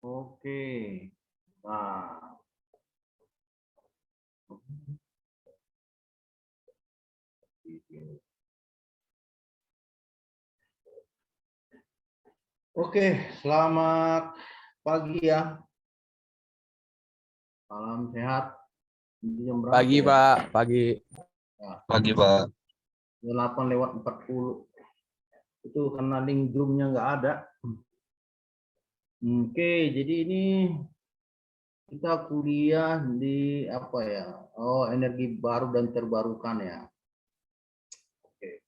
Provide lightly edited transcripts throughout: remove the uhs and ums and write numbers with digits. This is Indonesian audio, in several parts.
Oke. Nah, oke, selamat pagi ya. Salam sehat. Ini jam berapa Pagi, ya? Pak. Pagi. Nah, Pagi, Pak. 8:40. Itu karena link Zoom-nya nggak ada. Oke, jadi ini kita kuliah di apa ya? Oh, energi baru dan terbarukan ya. Oke.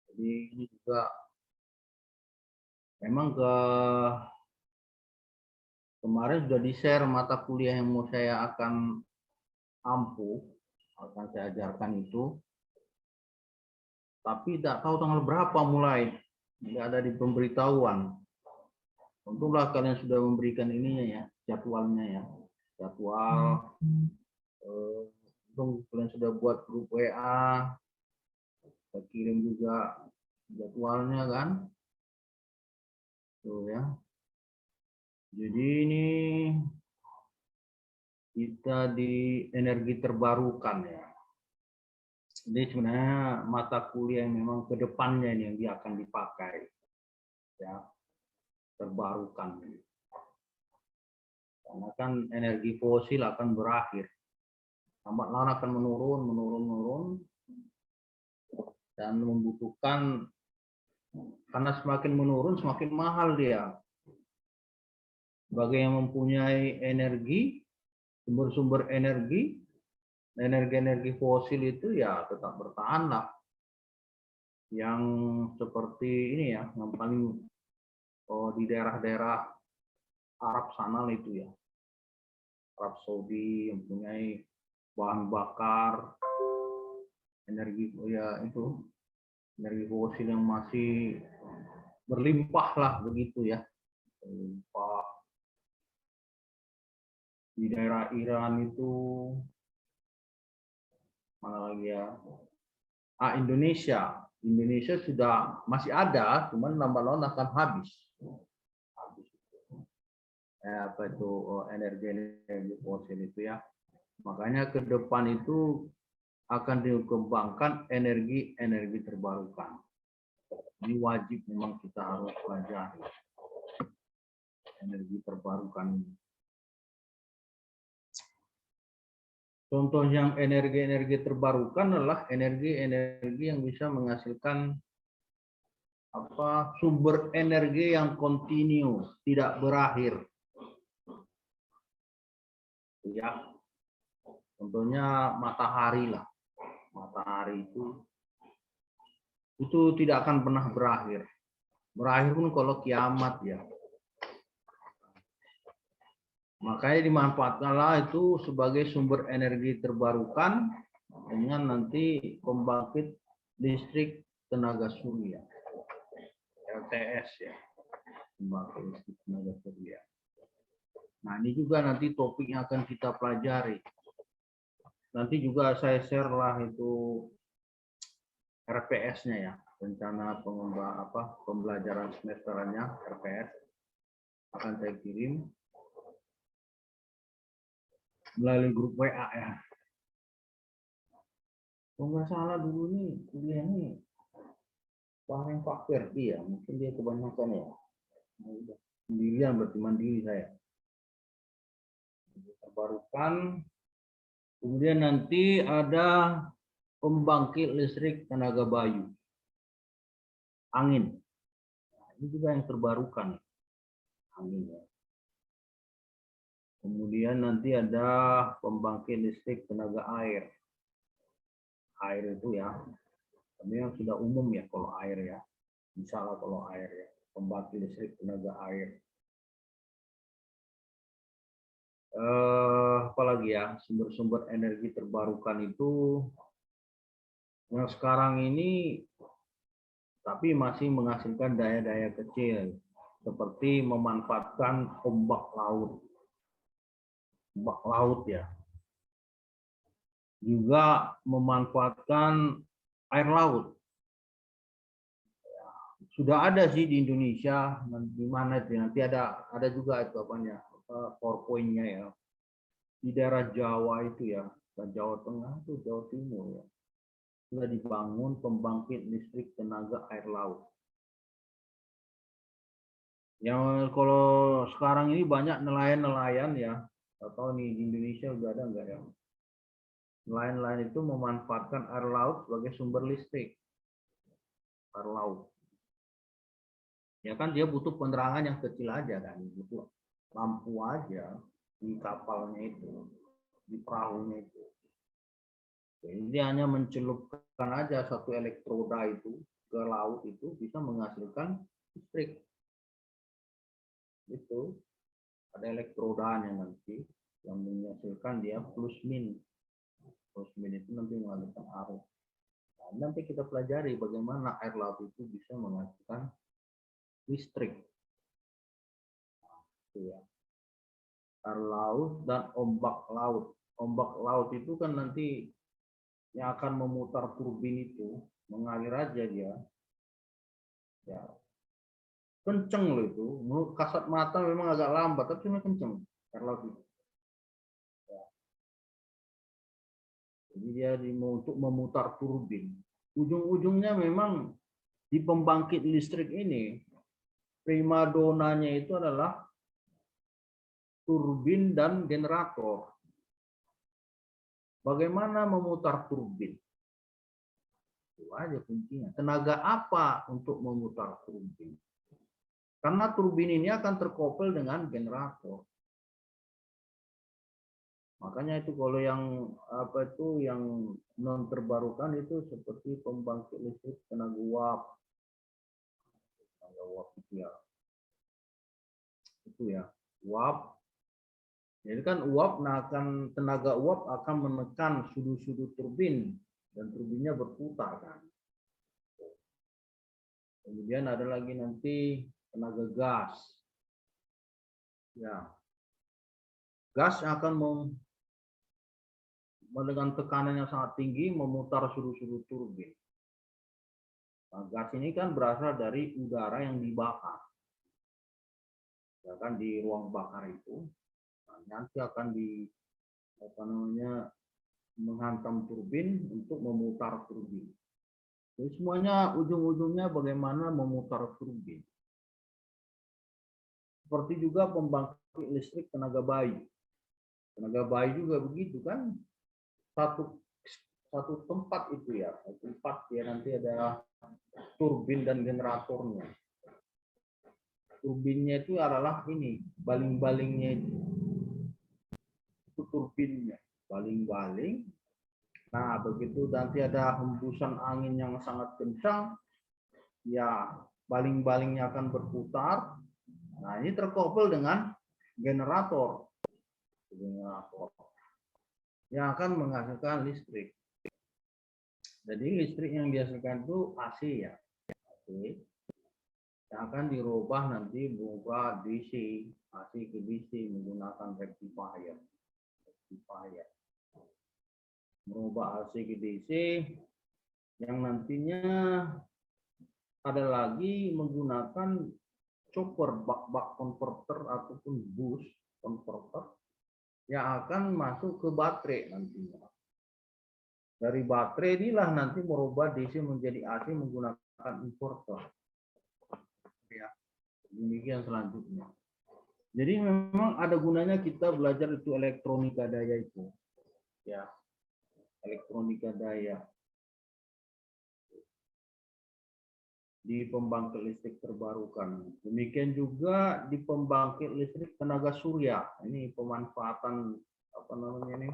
Jadi ini juga memang kemarin sudah di-share mata kuliah yang mau saya akan akan saya ajarkan itu. Tapi tidak tahu tanggal berapa mulai. Tidak ada di pemberitahuan. Untunglah kalian sudah memberikan ininya ya, jadwalnya ya. Jadwal. Untung kalian sudah buat grup WA. Saya kirim juga jadwalnya kan. Tuh ya. Jadi ini kita di energi terbarukan ya. Jadi sebenarnya mata kuliah yang memang ke depannya ini yang dia akan dipakai. Ya, terbarukan. Karena kan energi fosil akan berakhir. Lambat laun akan menurun, dan membutuhkan, karena semakin menurun semakin mahal dia. Bagi yang mempunyai energi, sumber-sumber energi fosil itu ya tetap bertahan lah. Yang seperti ini ya, yang paling di daerah-daerah Arab sana itu ya. Arab Saudi yang mempunyai bahan bakar energi ya itu energi fosil yang masih berlimpah lah begitu ya, berlimpah. Di daerah Iran itu mana lagi ya, Indonesia sudah masih ada, cuman lambat laun akan habis apa itu energi fosil itu ya. Makanya ke depan itu akan dikembangkan energi terbarukan. Ini wajib memang kita harus pelajari energi terbarukan ini. Contoh yang energi terbarukan adalah energi yang bisa menghasilkan sumber energi yang kontinu, tidak berakhir. Ya. Contohnya matahari lah. Matahari itu tidak akan pernah berakhir. Berakhir pun kalau kiamat ya. Makanya dimanfaatkanlah itu sebagai sumber energi terbarukan dengan nanti pembangkit listrik tenaga surya. LTS ya. Pembangkit listrik tenaga surya. Nah, ini juga nanti topik yang akan kita pelajari. Nanti juga saya share lah itu RPS-nya ya, rencana pembelajaran semesterannya RPS akan saya kirim melalui grup WA ya. Kalau nggak salah dulu nih kuliah nih paling Pak Ferdi ya, mungkin dia kebanyakan ya. Sendirian, berarti mandiri saya. Terbarukan. Kemudian nanti ada pembangkit listrik tenaga bayu. Angin. Nah, ini juga yang terbarukan. Angin ya. Kemudian nanti ada pembangkit listrik tenaga air. Air itu ya. Tapi yang sudah umum ya kalau air ya. Misalnya kalau air ya. Pembangkit listrik tenaga air. Apalagi ya, sumber-sumber energi terbarukan itu yang sekarang ini tapi masih menghasilkan daya-daya kecil seperti memanfaatkan ombak laut ya, juga memanfaatkan air laut ya, Sudah ada sih di Indonesia, di mana itu nanti ada juga itu apanya, PowerPoint-nya ya. Di daerah Jawa itu ya, Jawa Tengah itu Jawa Timur ya. Sudah dibangun pembangkit listrik tenaga air laut. Yang kalau sekarang ini banyak nelayan-nelayan ya, atau nih di Indonesia udah ada enggak ya? Nelayan-nelayan itu memanfaatkan air laut sebagai sumber listrik. Air laut. Ya kan dia butuh penerangan yang kecil aja kan, butuh lampu aja di kapalnya itu, di perahunya itu. Jadi dia hanya mencelupkan aja satu elektroda itu ke laut itu bisa menghasilkan listrik. Itu ada elektrodanya nanti yang menghasilkan dia plus min. Plus min itu nanti menghasilkan arus. Nah, nanti kita pelajari bagaimana air laut itu bisa menghasilkan listrik. Itu ya. Air laut dan ombak laut. Ombak laut itu kan nanti yang akan memutar turbin itu mengalir aja dia. Ya, kenceng loh itu. Menurut kasat mata memang agak lambat, tapi cuma kenceng air laut itu. Ya. Jadi dia untuk memutar turbin. Ujung-ujungnya memang di pembangkit listrik ini primadonanya itu adalah turbin dan generator. Bagaimana memutar turbin? Itu aja kuncinya. Tenaga apa untuk memutar turbin? Karena turbin ini akan terkoppel dengan generator. Makanya itu kalau yang apa itu yang non terbarukan itu seperti pembangkit listrik tenaga uap. Tenaga uap itu ya. Itu ya, uap. Jadi kan uap, nah akan tenaga uap akan menekan sudut-sudut turbin dan turbinnya berputar kan. Kemudian ada lagi nanti tenaga gas. Ya, gas akan dengan tekanan yang sangat tinggi memutar sudut-sudut turbin. Nah, gas ini kan berasal dari udara yang dibakar. Ya kan di ruang bakar itu. Nah, nanti akan menghantam turbin untuk memutar turbin. Jadi semuanya ujung-ujungnya bagaimana memutar turbin. Seperti juga pembangkit listrik tenaga bayu. Tenaga bayu juga begitu kan. Satu tempat itu ya. Tempat ya nanti ada turbin dan generatornya. Turbinnya itu adalah ini, baling-balingnya itu. Itu turbinnya, baling-baling. Nah, begitu nanti ada hembusan angin yang sangat kencang, ya baling-balingnya akan berputar. Nah, ini terkoppel dengan generator yang akan menghasilkan listrik. Jadi listrik yang dihasilkan itu AC ya, AC yang akan dirubah nanti berubah DC, AC ke DC menggunakan rectifier. Merubah AC ke DC yang nantinya ada lagi menggunakan chopper, bak-bak converter ataupun bus converter yang akan masuk ke baterai nantinya. Dari baterai inilah nanti merubah DC menjadi AC menggunakan inverter. Ya, demikian selanjutnya. Jadi memang ada gunanya kita belajar itu elektronika daya itu. Ya, elektronika daya. Di pembangkit listrik terbarukan. Demikian juga di pembangkit listrik tenaga surya. Ini pemanfaatan apa namanya ini?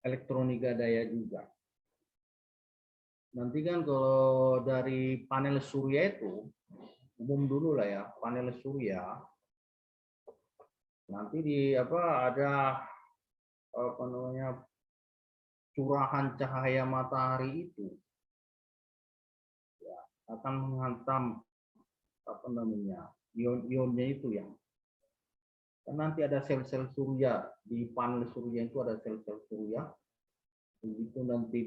Elektronika daya juga. Nanti kan kalau dari panel surya itu umum dulu lah ya, panel surya. Nanti di apa ada apa namanya curahan cahaya matahari itu ya, akan menghantam apa namanya ion-ionnya itu ya. Kan nanti ada sel-sel surya di panel surya itu ada sel-sel surya. Begitu nanti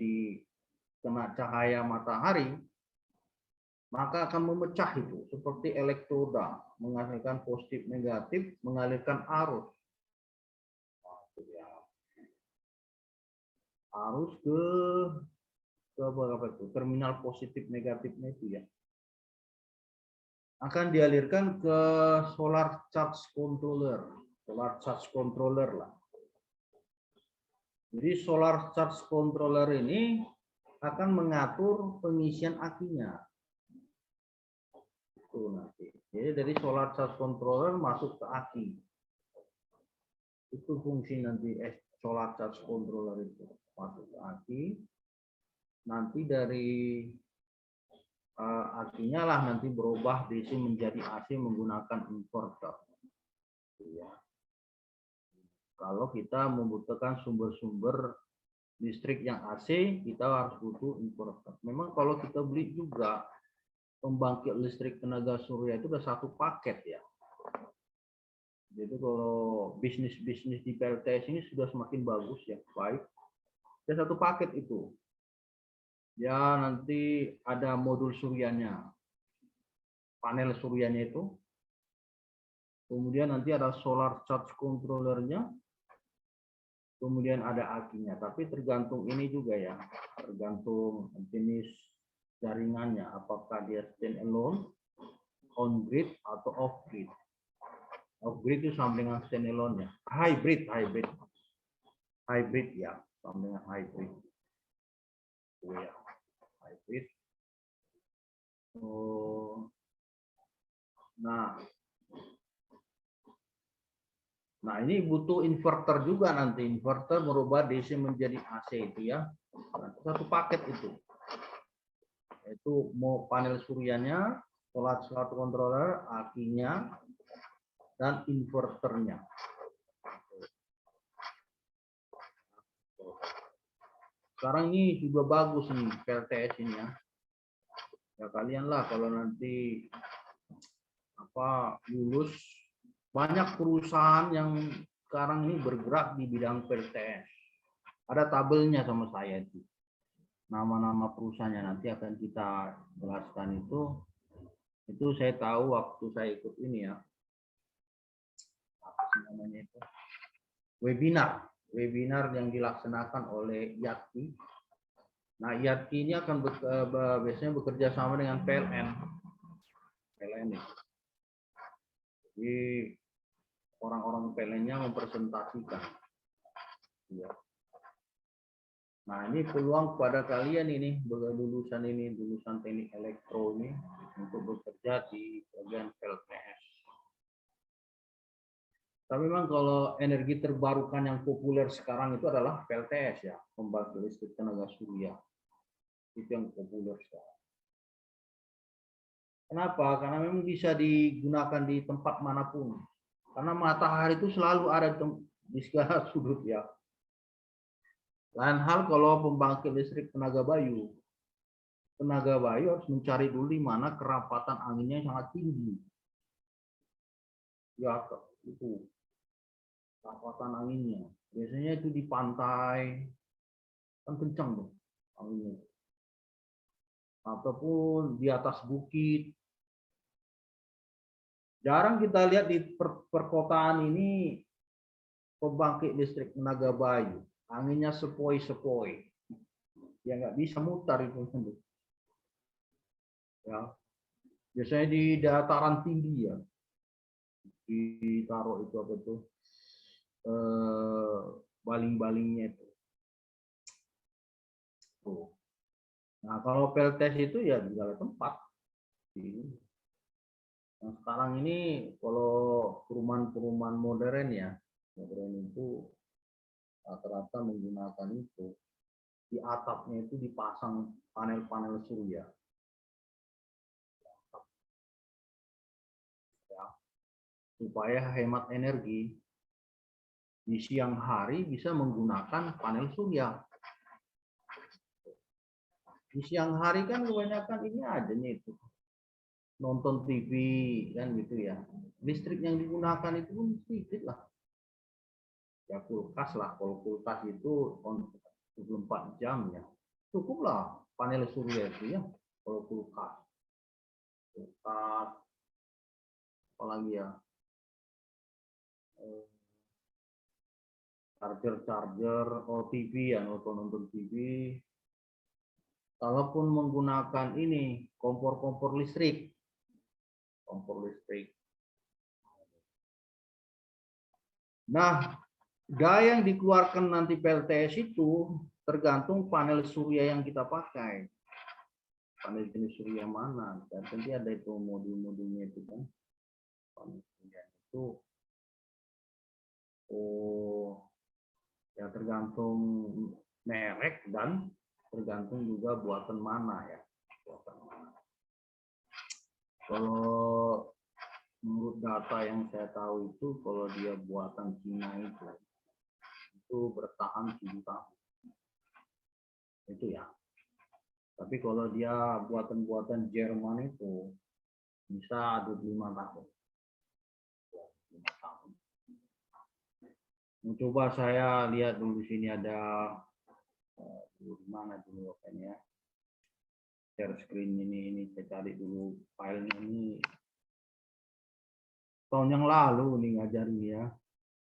kena cahaya matahari, maka akan memecah itu seperti elektroda, menghasilkan positif negatif, mengalirkan arus. Arus ke berapa itu? Terminal positif negatifnya itu ya. Akan dialirkan ke solar charge controller. Solar charge controller lah. Jadi solar charge controller ini akan mengatur pengisian akinya. Itu nanti. Jadi dari solar charge controller masuk ke aki. Itu fungsi nanti solar charge controller itu masuk ke aki. Nanti dari akinya lah nanti berubah DC menjadi AC menggunakan inverter. Ya. Kalau kita membutuhkan sumber-sumber listrik yang AC, kita harus butuh inverter. Memang kalau kita beli juga pembangkit listrik tenaga surya itu udah satu paket ya. Jadi kalau bisnis-bisnis di PLTS ini sudah semakin bagus ya, baik. Ada satu paket itu. Ya nanti ada modul suryanya, panel suryanya itu. Kemudian nanti ada solar charge controllernya. Kemudian ada akinya, tapi tergantung ini juga ya, tergantung jenis jaringannya, apakah dia standalone, on grid atau off grid. Off grid itu sama dengan standalone ya, hybrid ya, sama dengan hybrid. Oh ya, hybrid. Oh, nah ini butuh inverter juga nanti. Inverter merubah DC menjadi AC itu ya. Satu paket itu. Itu mau panel suryanya, solar controller, akinya, dan inverternya. Sekarang ini juga bagus nih PLTS ini ya. Ya kalian lah kalau nanti lulus, banyak perusahaan yang sekarang ini bergerak di bidang PLTS. Ada tabelnya sama saya itu. Nama-nama perusahaannya nanti akan kita jelaskan itu. Itu saya tahu waktu saya ikut ini ya. Apa sih namanya itu? Webinar yang dilaksanakan oleh IATI. Nah, IATI ini akan biasanya bekerja sama dengan PLN. PLN ini. Jadi orang-orang PLN-nya mempresentasikan. Ya. Nah, ini peluang kepada kalian ini, lulusan teknik elektro ini, untuk bekerja di bagian PLTS. Tapi memang kalau energi terbarukan yang populer sekarang itu adalah PLTS ya, pembangkit listrik tenaga surya. Itu yang populer sekarang. Kenapa? Karena memang bisa digunakan di tempat manapun. Karena matahari itu selalu ada di segala sudut ya. Lain hal kalau pembangkit listrik tenaga bayu. Tenaga bayu harus mencari dulu di mana kerapatan anginnya yang sangat tinggi. Ya, itu kerapatan anginnya. Biasanya itu di pantai, kan kencang tuh anginnya. Ataupun di atas bukit. Jarang kita lihat di perkotaan ini pembangkit listrik tenaga bayu. Anginnya sepoi-sepoi. Ya nggak bisa mutar itu. Ya. Biasanya di dataran tinggi ya. Ditaruh itu apa itu? Baling-balingnya itu. Tuh. Nah, kalau PLTS itu ya di segala tempat. Nah, sekarang ini kalau perumahan-perumahan modern ya, modern itu rata-rata menggunakan itu. Di atapnya itu dipasang panel-panel surya. Ya, supaya hemat energi, di siang hari bisa menggunakan panel surya. Di siang hari kan kebanyakan ini adanya itu. Nonton TV kan gitu ya. Listrik yang digunakan itu pun sedikit lah. Ya kulkas lah, kalau kulkas itu 24 jam ya. Cukup lah panel surya itu ya. Kalau kulkas, apalagi ya, charger, TV ya, nonton TV. Kalaupun menggunakan ini kompor listrik, Nah, daya yang dikeluarkan nanti PLTS itu tergantung panel surya yang kita pakai. Panel jenis surya mana? Dan nanti ada itu modul-modulnya itu kan. Panel surya itu ya tergantung merek dan tergantung juga buatan mana ya. Kalau menurut data yang saya tahu itu kalau dia buatan Cina itu bertahan 7 tahun. Itu ya. Tapi kalau dia buatan Jerman itu bisa 25 tahun. 25 tahun. Coba saya lihat dulu di sini ada di mana dulu ya. Share screen ini saya cari dulu filenya ini. Tahun yang lalu nih ngajarin ya.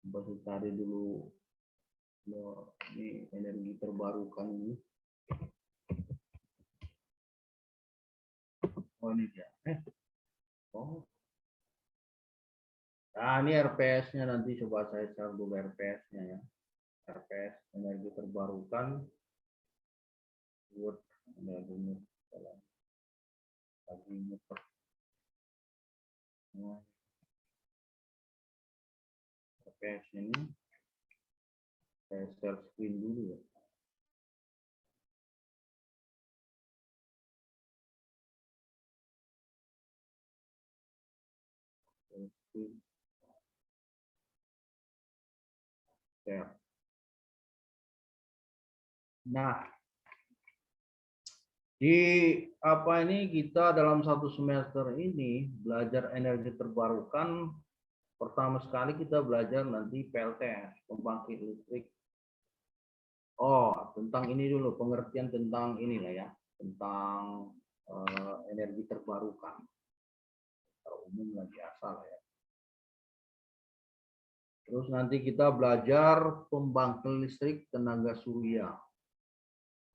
Coba saya cari dulu ini energi terbarukan ini. Oh ini dia. Oh. Nah ini RPS-nya nanti coba saya share dulu RPS-nya ya. RPS energi terbarukan. Word energi RPS ini saya share screen dulu ya. Nah, di apa ini kita dalam satu semester ini belajar energi terbarukan. Pertama sekali kita belajar nanti PLTS, pembangkit listrik. Oh, tentang ini dulu pengertian tentang inilah ya, tentang energi terbarukan. Secara umum lah biasa lah ya. Terus nanti kita belajar pembangkit listrik tenaga surya.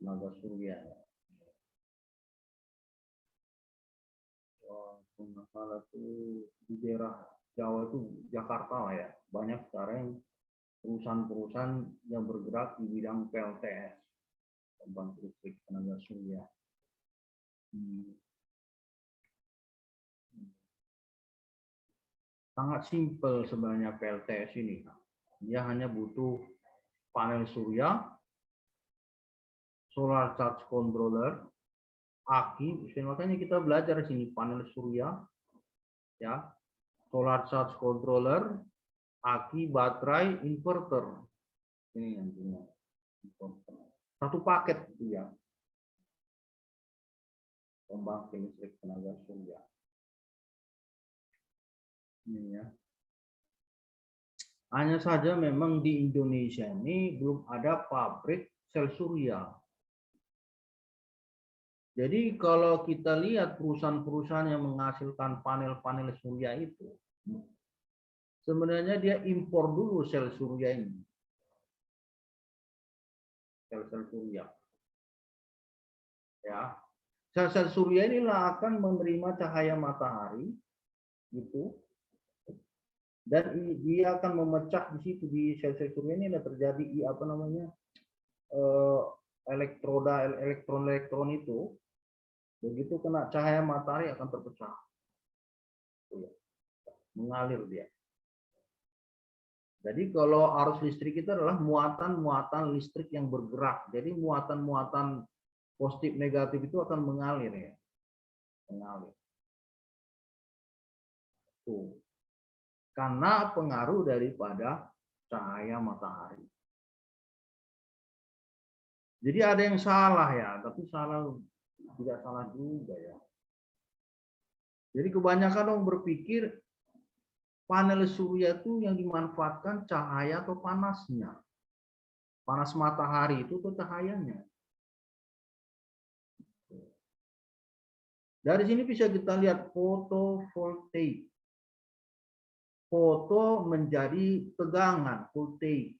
Tenaga surya. Masalah itu di daerah Jawa itu Jakarta lah ya. Banyak sekarang perusahaan-perusahaan yang bergerak di bidang PLTS. Pembangkit listrik tenaga surya. Sangat simpel sebenarnya PLTS ini. Dia hanya butuh panel surya, solar charge controller, aki. Makanya kita belajar di sini panel surya, ya, solar charge controller, aki, baterai, inverter. Ini yang punya satu paket itu ya. Pembangkit listrik tenaga surya. Ini ya. Hanya saja memang di Indonesia ini belum ada pabrik sel surya. Jadi kalau kita lihat perusahaan-perusahaan yang menghasilkan panel-panel surya itu, sebenarnya dia impor dulu sel surya ini. Sel-sel surya. Ya. Sel-sel surya inilah akan menerima cahaya matahari gitu. Dan dia akan memecah di situ di sel-sel surya ini terjadi apa namanya? Elektron itu. Begitu kena cahaya matahari akan terpecah. Mengalir dia. Jadi kalau arus listrik itu adalah muatan-muatan listrik yang bergerak. Jadi muatan-muatan positif negatif itu akan mengalir ya. Mengalir. Tuh. Karena pengaruh daripada cahaya matahari. Jadi ada yang salah ya, tapi tidak salah juga ya. Jadi kebanyakan orang berpikir panel surya itu yang dimanfaatkan cahaya atau panasnya. Panas matahari itu tuh cahayanya. Dari sini bisa kita lihat fotovoltaik. Foto menjadi tegangan, voltaik.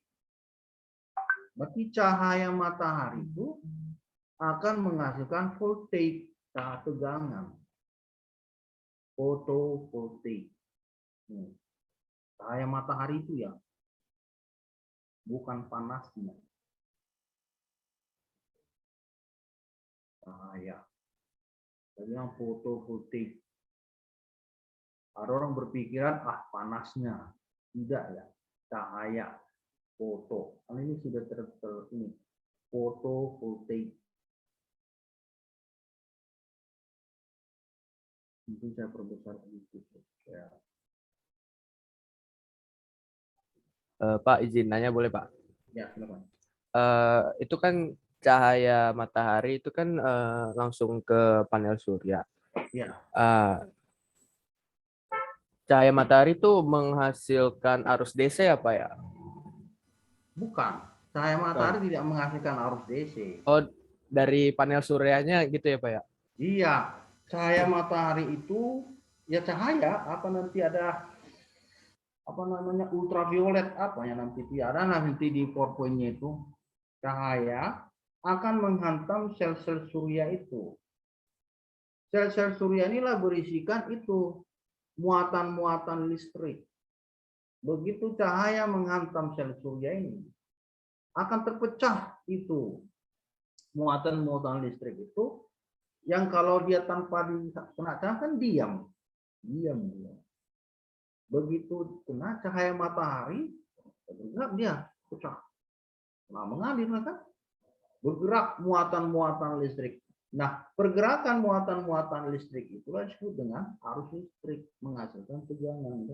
Berarti cahaya matahari itu akan menghasilkan voltaik, tegangan. Fotovoltaik. Cahaya matahari itu ya, bukan panasnya. Cahaya. Jadi yang fotovoltaik. Ada orang berpikiran, panasnya. Tidak ya, cahaya, foto. Karena ini sudah ini, fotovoltaik. Mungkin saya perbesar sedikit. Ya. Pak, izin nanya boleh Pak? Ya, silakan. Itu kan cahaya matahari itu kan langsung ke panel surya. Ya. Cahaya matahari itu menghasilkan arus DC apa ya? Bukan. Cahaya matahari tidak menghasilkan arus DC. Oh, dari panel suryanya gitu ya Pak ya? Iya. Cahaya matahari itu ya cahaya, apa nanti ada apa namanya ultraviolet apa ya nanti ada nanti di PowerPoint-nya itu cahaya akan menghantam sel-sel surya itu. Sel-sel surya inilah berisikan itu muatan-muatan listrik. Begitu cahaya menghantam sel surya ini, akan terpecah itu muatan-muatan listrik itu, yang kalau dia tanpa kena cahaya kan diam. Begitu kena cahaya matahari, bergerak dia pecah. Nah, mengalir kan? Bergerak muatan-muatan listrik. Nah, pergerakan muatan-muatan listrik itulah disebut dengan arus listrik, menghasilkan tegangan.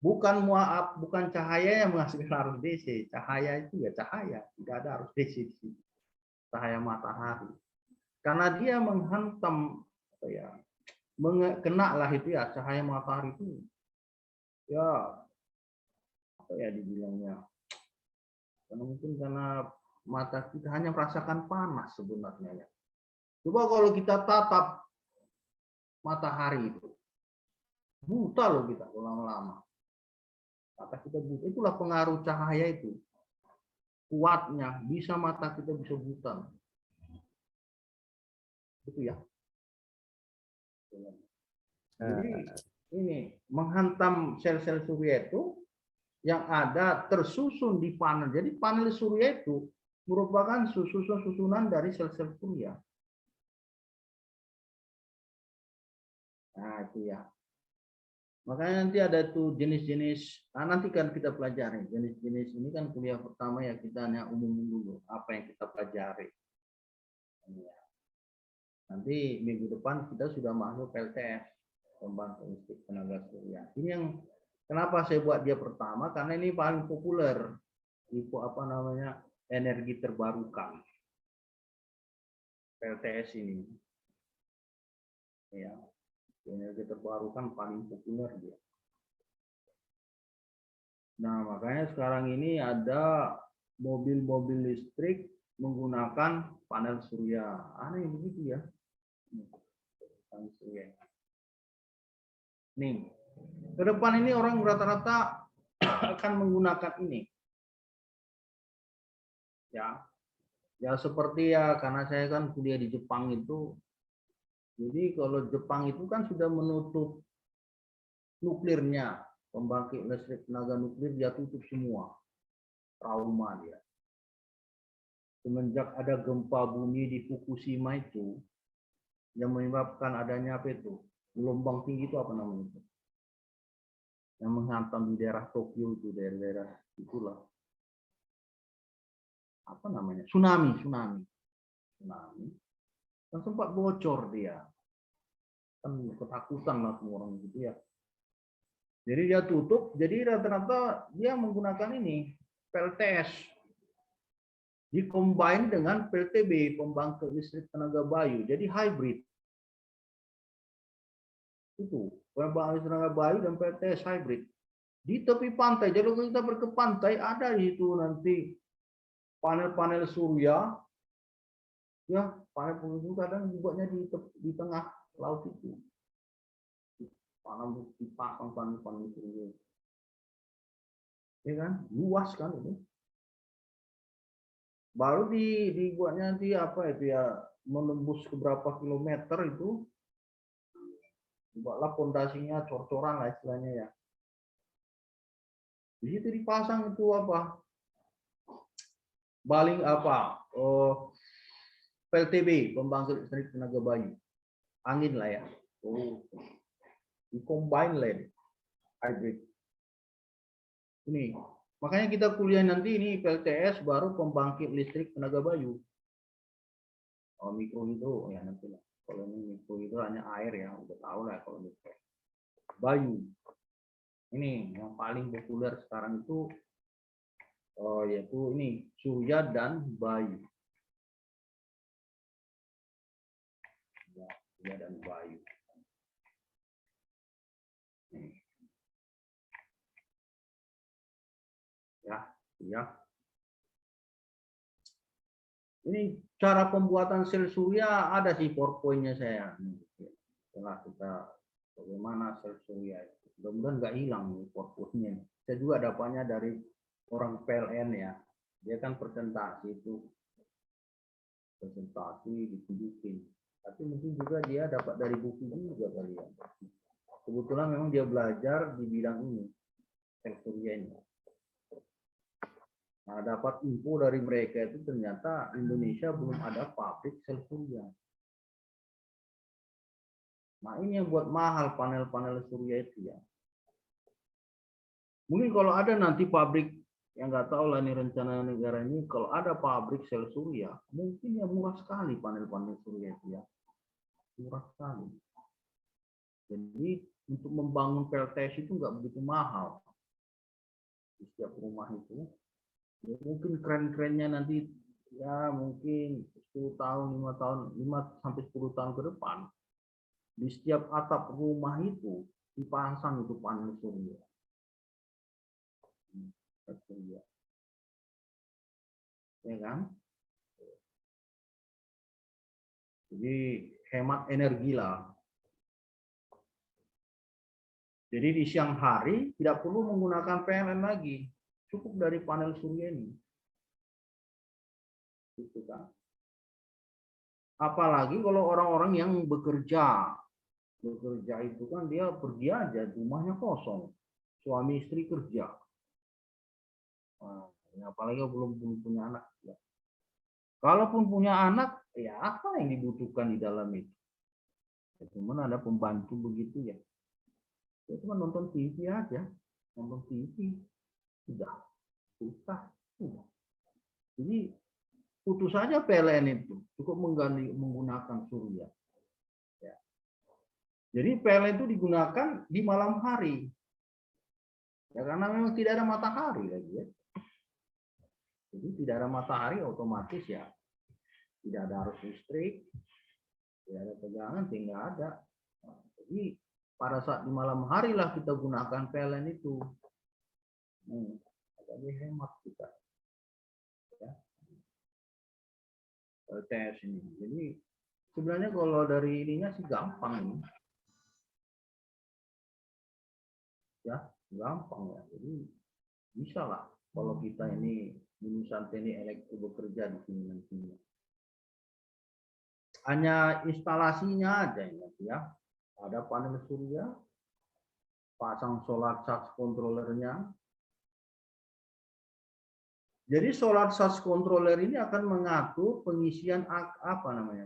Bukan cahaya yang menghasilkan arus DC. Cahaya itu ya cahaya, tidak ada arus DC di sini. Cahaya matahari. Karena dia menghantam kena lah itu ya cahaya matahari itu. Ya apa ya dibilangnya? Karena mungkin karena mata kita hanya merasakan panas sebenarnya ya. Coba kalau kita tatap matahari itu, buta loh kita lama-lama. Mata kita buta, itulah pengaruh cahaya itu. Kuatnya, bisa mata kita bisa buta. Itu ya. Jadi ini menghantam sel-sel surya itu yang ada tersusun di panel. Jadi panel surya itu merupakan susunan dari sel-sel surya. Nah, itu ya. Makanya nanti ada tuh jenis-jenis, nanti kan kita pelajari. Jenis-jenis ini kan kuliah pertama ya kita hanya umum dulu, apa yang kita pelajari. Nanti minggu depan kita sudah masuk PLTS, pembangkit listrik tenaga surya. Ini yang kenapa saya buat dia pertama, karena ini paling populer. Tipe apa namanya, energi terbarukan. PLTS ini. Ya. Energi terbarukan paling populer dia. Nah, makanya sekarang ini ada mobil-mobil listrik menggunakan panel surya. Aneh begitu ya. Panel surya. Nih, ke depan ini orang rata-rata akan menggunakan ini. Ya seperti ya, karena saya kan kuliah di Jepang itu. Jadi kalau Jepang itu kan sudah menutup nuklirnya, pembangkit listrik tenaga nuklir dia tutup semua. Trauma dia. Semenjak ada gempa bumi di Fukushima itu, yang menyebabkan adanya apa itu? Gelombang tinggi itu apa namanya itu? Yang menghantam di daerah Tokyo itu, daerah-daerah itulah. Apa namanya? Tsunami. Dan sempat bocor dia. Kan ketakutan lah semua orang gitu ya. Jadi dia tutup, jadi rata-rata dia menggunakan ini, PLTS. Dikombine dengan PLTB, pembangkit listrik tenaga bayu. Jadi hybrid. Itu, pembangkit listrik tenaga bayu dan PLTS hybrid. Di tepi pantai, jadi kalau kita pergi ke pantai, ada di situ nanti panel-panel surya Ya, panel itu kadang dibuatnya di tengah laut itu. Dipasang panel itu. Ya kan? Luas kan ini. Baru dibuatnya nanti apa itu ya, menembus ke berapa kilometer itu. Dibuatlah pondasinya cor-coran lah istilahnya ya. Di situ dipasang itu apa? Baling apa? PLTB, pembangkit listrik tenaga bayu. Angin lah ya. Di combine lah ini. Hybrid. Ini. Makanya kita kuliah nanti ini PLTS baru pembangkit listrik tenaga bayu. Kalau mikro itu ya nanti lah. Kalau ini mikro itu hanya air ya, udah tahu lah kalau mikro. Bayu. Ini yang paling populer sekarang itu yaitu ini surya dan bayu. Ya, surya dan bayu. Nih. Ya. Ini cara pembuatan sel surya ada sih PowerPoint-nya saya. Setelah kita bagaimana sel surya itu. Mudah-mudahan nggak hilang nih PowerPoint-nya. Saya juga dapatnya dari orang PLN ya. Dia kan presentasi ditunjukin. Tapi mungkin juga dia dapat dari buku juga kali ya. Kebetulan memang dia belajar di bidang ini, sel surya ini. Nah, dapat info dari mereka itu ternyata Indonesia belum ada pabrik sel surya. Nah, ini yang buat mahal panel-panel surya itu ya. Mungkin kalau ada nanti pabrik, yang nggak tahu lah ini rencana negara ini, kalau ada pabrik sel surya, mungkin ya murah sekali panel-panel surya itu ya. Murah sekali. Jadi untuk membangun PLTS itu nggak begitu mahal. Di setiap rumah itu. Ya, mungkin keren-kerennya nanti ya mungkin 10 tahun, 5 tahun, 5 sampai 10 tahun ke depan. Di setiap atap rumah itu dipasang itu panel surya. Ya kan? Jadi hemat energi lah. Jadi di siang hari tidak perlu menggunakan PLN lagi. Cukup dari panel surya ini. Gitu kan? Apalagi kalau orang-orang yang bekerja itu kan dia pergi aja, rumahnya kosong, suami istri kerja. Nah, apalagi belum punya anak. Ya. Kalaupun punya anak, ya apa yang dibutuhkan di dalam itu? Ya, cuman ada pembantu begitu ya. Ya cuma nonton TV aja, nonton TV, sudah susah. Jadi putus saja PLN itu, cukup menggunakan surya. Ya. Jadi PLN itu digunakan di malam hari. Ya karena memang tidak ada matahari lagi ya. Jadi tidak ada matahari otomatis ya. Tidak ada arus listrik, tidak ada tegangan, tinggal ada. Nah, jadi pada saat di malam hari lah kita gunakan PLN itu. Agak hemat kita. Ya. LTS ini. Jadi sebenarnya kalau dari ininya sih gampang ini. Ya, gampang ya. Jadi bisa lah kalau kita ini lulusan teknik elektro bekerja di sini nantinya. Hanya instalasinya aja ya. Ada panel surya, pasang solar charge controllernya. Jadi solar charge controller ini akan mengatur pengisian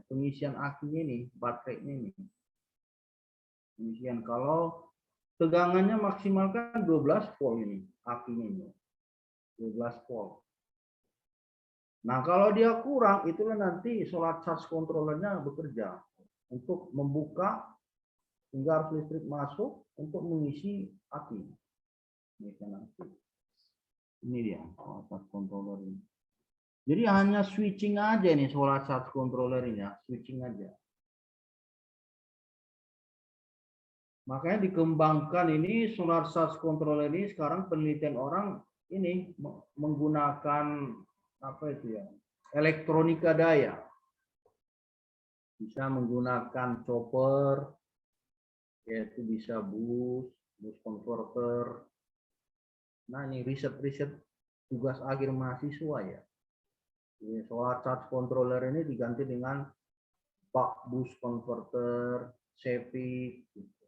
pengisian akinya ini, baterainya ini. Pengisian kalau tegangannya maksimalkan 12 volt ini, akinya ini. 12 volt. Nah, kalau dia kurang, itulah nanti solar charge controllernya bekerja untuk membuka hingga arus listrik masuk untuk mengisi aki. Ini dia solar charge controller ini. Jadi hanya switching aja nih solar charge controller ini ya, switching aja. Makanya dikembangkan ini solar charge controller ini sekarang penelitian orang ini menggunakan apa itu ya, elektronika daya. bisa menggunakan chopper, yaitu bisa bus converter. Nah, ini riset-riset tugas akhir mahasiswa ya. Solar charge controller ini diganti dengan buck boost converter, CEPIC, gitu.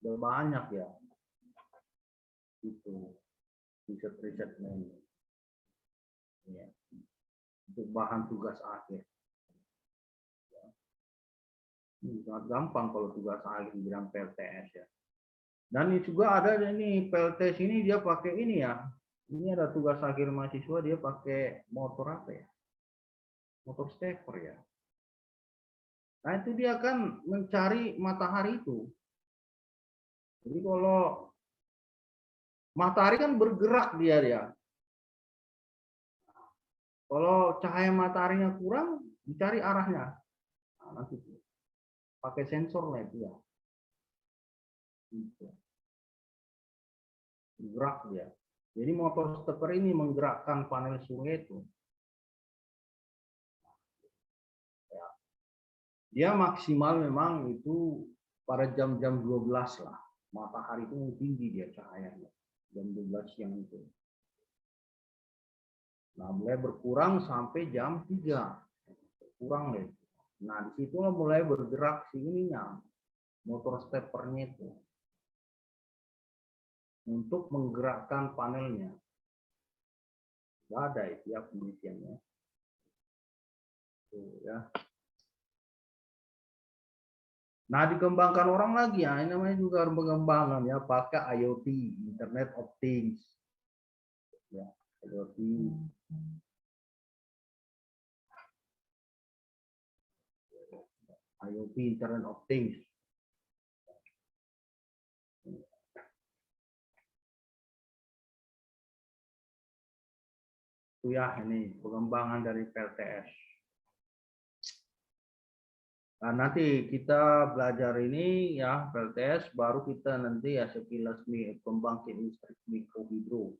Udah banyak ya. Itu riset-risetnya ini. Ya. Untuk bahan tugas akhir. Ini sangat gampang kalau tugas akhir di bidang PLTS ya. Dan ini juga ada ini PLTS ini dia pakai ini ya. Ini ada tugas akhir mahasiswa dia pakai motor apa ya? Motor stepper ya. Nah itu dia kan mencari matahari itu. Jadi kalau matahari kan bergerak dia. Kalau cahaya mataharinya kurang, dicari arahnya. Nah, nanti pakai sensor lah itu ya. Gitu. Gerak dia. Jadi motor stepper ini menggerakkan panel surya itu. Ya. Dia maksimal memang itu pada jam-jam 12 lah. Matahari itu tinggi dia cahayanya. Jam 12 siang itu. Nah, mulai berkurang sampai jam 3. Berkurang deh. Nah, disitulah mulai bergerak si ininya. Motor steppernya itu. Untuk menggerakkan panelnya. Nggak ada itu ya penelitiannya. Tuh, ya. Nah, dikembangkan orang lagi ya, ini namanya juga pengembangan ya, pakai IoT, Internet of Things. Ya, IoT. IoT, Internet of Things. Itu ya, ini pengembangan dari PLTS. Nah, nanti kita belajar ini ya PLTS, baru kita nanti ya sekilas pembangkit listrik mikrohidro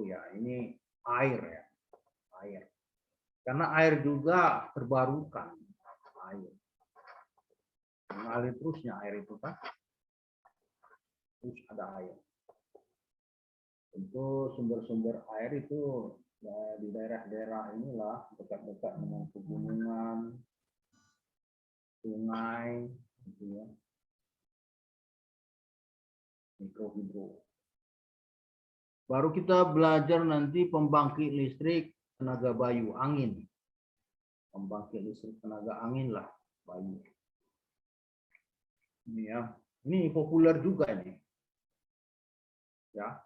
ya, ini air ya, air. Karena air juga terbarukan, air. Mengalir terusnya air itu kan, terus ada air. Tentu sumber-sumber air itu ya, di daerah-daerah inilah dekat-dekat dengan pegunungan, sungai, gitu ya. Mikrohidro. Baru kita belajar nanti pembangkit listrik tenaga bayu angin. Pembangkit listrik tenaga angin lah, bayu. Ini ya, ini populer juga ini. Ya.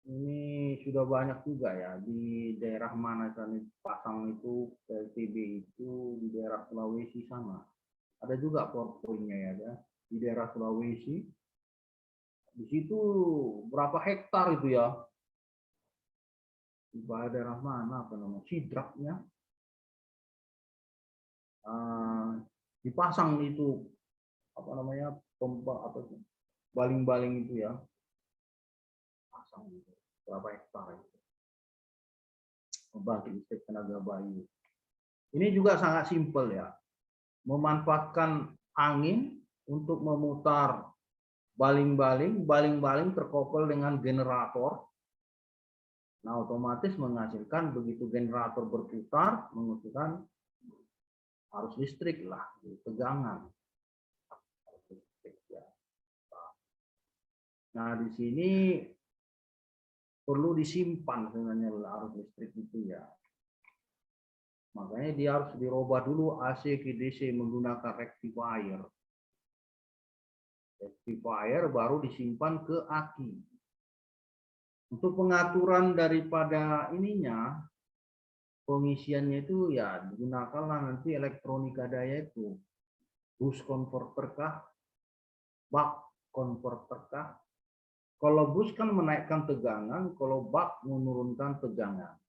Ini sudah banyak juga ya di daerah mana kan pasang itu PLTB itu di daerah Sulawesi sana. Ada juga powerpointnya ya, di daerah Sulawesi. Di situ berapa hektar itu ya? Di daerah mana apa namanya? Sidraknya. Dipasang itu apa namanya? Baling-baling itu ya. Pasang itu. Berapa hektar itu? Pembangkit listrik tenaga bayu. Ini juga sangat simpel ya. Memanfaatkan angin untuk memutar baling-baling terkoppel dengan generator. Nah, otomatis menghasilkan begitu generator berputar, menghasilkan arus listrik lah, tegangan. Nah, di sini perlu disimpan sebenarnya arus listrik itu ya. Makanya dia harus dirubah dulu AC ke DC menggunakan rectifier. Rectifier baru disimpan ke aki. Untuk pengaturan daripada ininya, pengisiannya itu ya digunakanlah nanti elektronika daya itu. Boost converter kah? Buck converter kah? Kalau boost kan menaikkan tegangan, kalau buck menurunkan tegangan.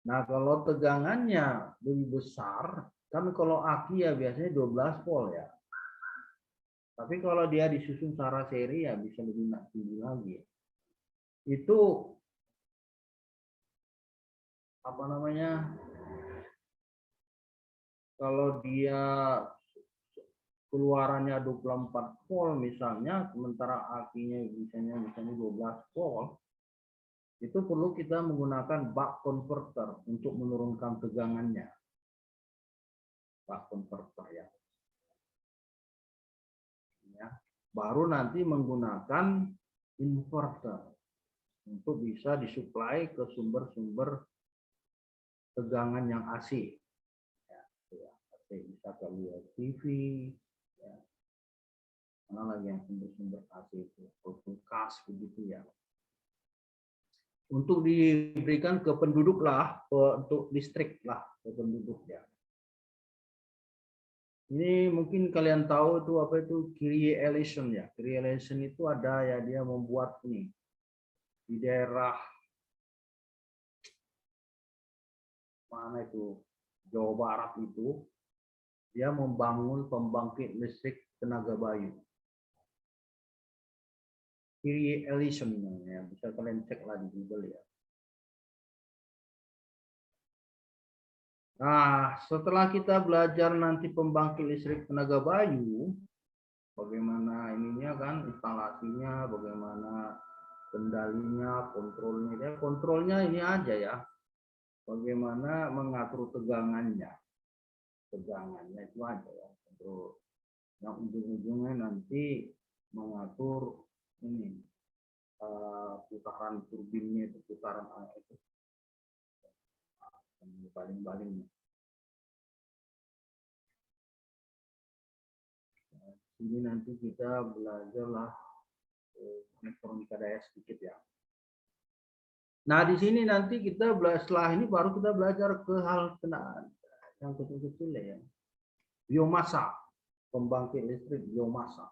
Nah, kalau tegangannya lebih besar, kan kalau aki ya biasanya 12 volt ya. Tapi kalau dia disusun secara seri ya bisa lebih tinggi lagi. Itu apa namanya? kalau dia keluarannya 24 volt misalnya, sementara akinya misalnya 12 volt, itu perlu kita menggunakan buck converter untuk menurunkan tegangannya. Buck converter ya. Baru nanti menggunakan inverter untuk bisa disuplai ke sumber-sumber tegangan yang AC. AC bisa ke TV, ya. Mana lagi yang sumber-sumber AC itu, kulkas begitu ya. Untuk diberikan ke penduduk lah, untuk listrik lah ke penduduk ya. Ini mungkin kalian tahu itu apa itu Kyrie Eleison ya. Kyrie Eleison itu ada ya, dia membuat ini di daerah mana itu Jawa Barat itu, dia membangun pembangkit listrik tenaga bayu. Kyrie Eleison ya, bisa kalian cek lah di Google ya. Nah, setelah kita belajar nanti pembangkit listrik tenaga bayu, bagaimana ininya kan, instalasinya, bagaimana kendalinya, kontrolnya. Ya, kontrolnya ini aja ya, bagaimana mengatur tegangannya. Tegangannya itu aja ya. Kontrol. Yang ujung-ujungnya nanti mengatur ini putaran turbinnya, itu putaran itu baling-baling. Ini nanti kita belajarlah elektronika daya sedikit ya. Nah di sini nanti kita setelah ini baru kita belajar ke hal yang kecil-kecil ya. Biomasa, pembangkit listrik biomasa.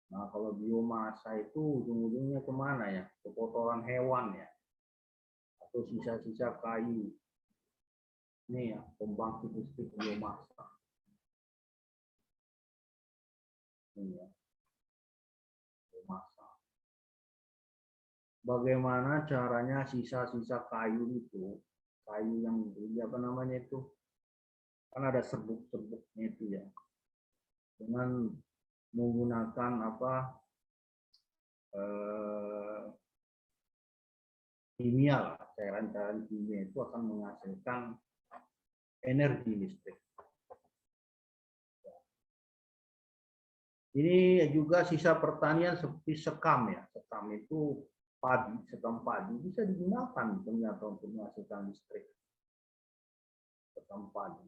Nah, kalau biomasa itu ujung-ujungnya kemana ya? Ke kotoran hewan ya, atau sisa-sisa kayu. Ini ya, pembangkit listrik biomasa. Ini ya, biomasa. Bagaimana caranya sisa-sisa kayu itu, kayu yang apa namanya itu, kan ada serbuk-serbuknya itu ya, dengan menggunakan apa kimia lah, cairan-cairan kimia itu akan menghasilkan energi listrik. Ini juga sisa pertanian seperti sekam ya, sekam itu padi, sekam padi bisa digunakan ternyata untuk menghasilkan listrik. Sekam padi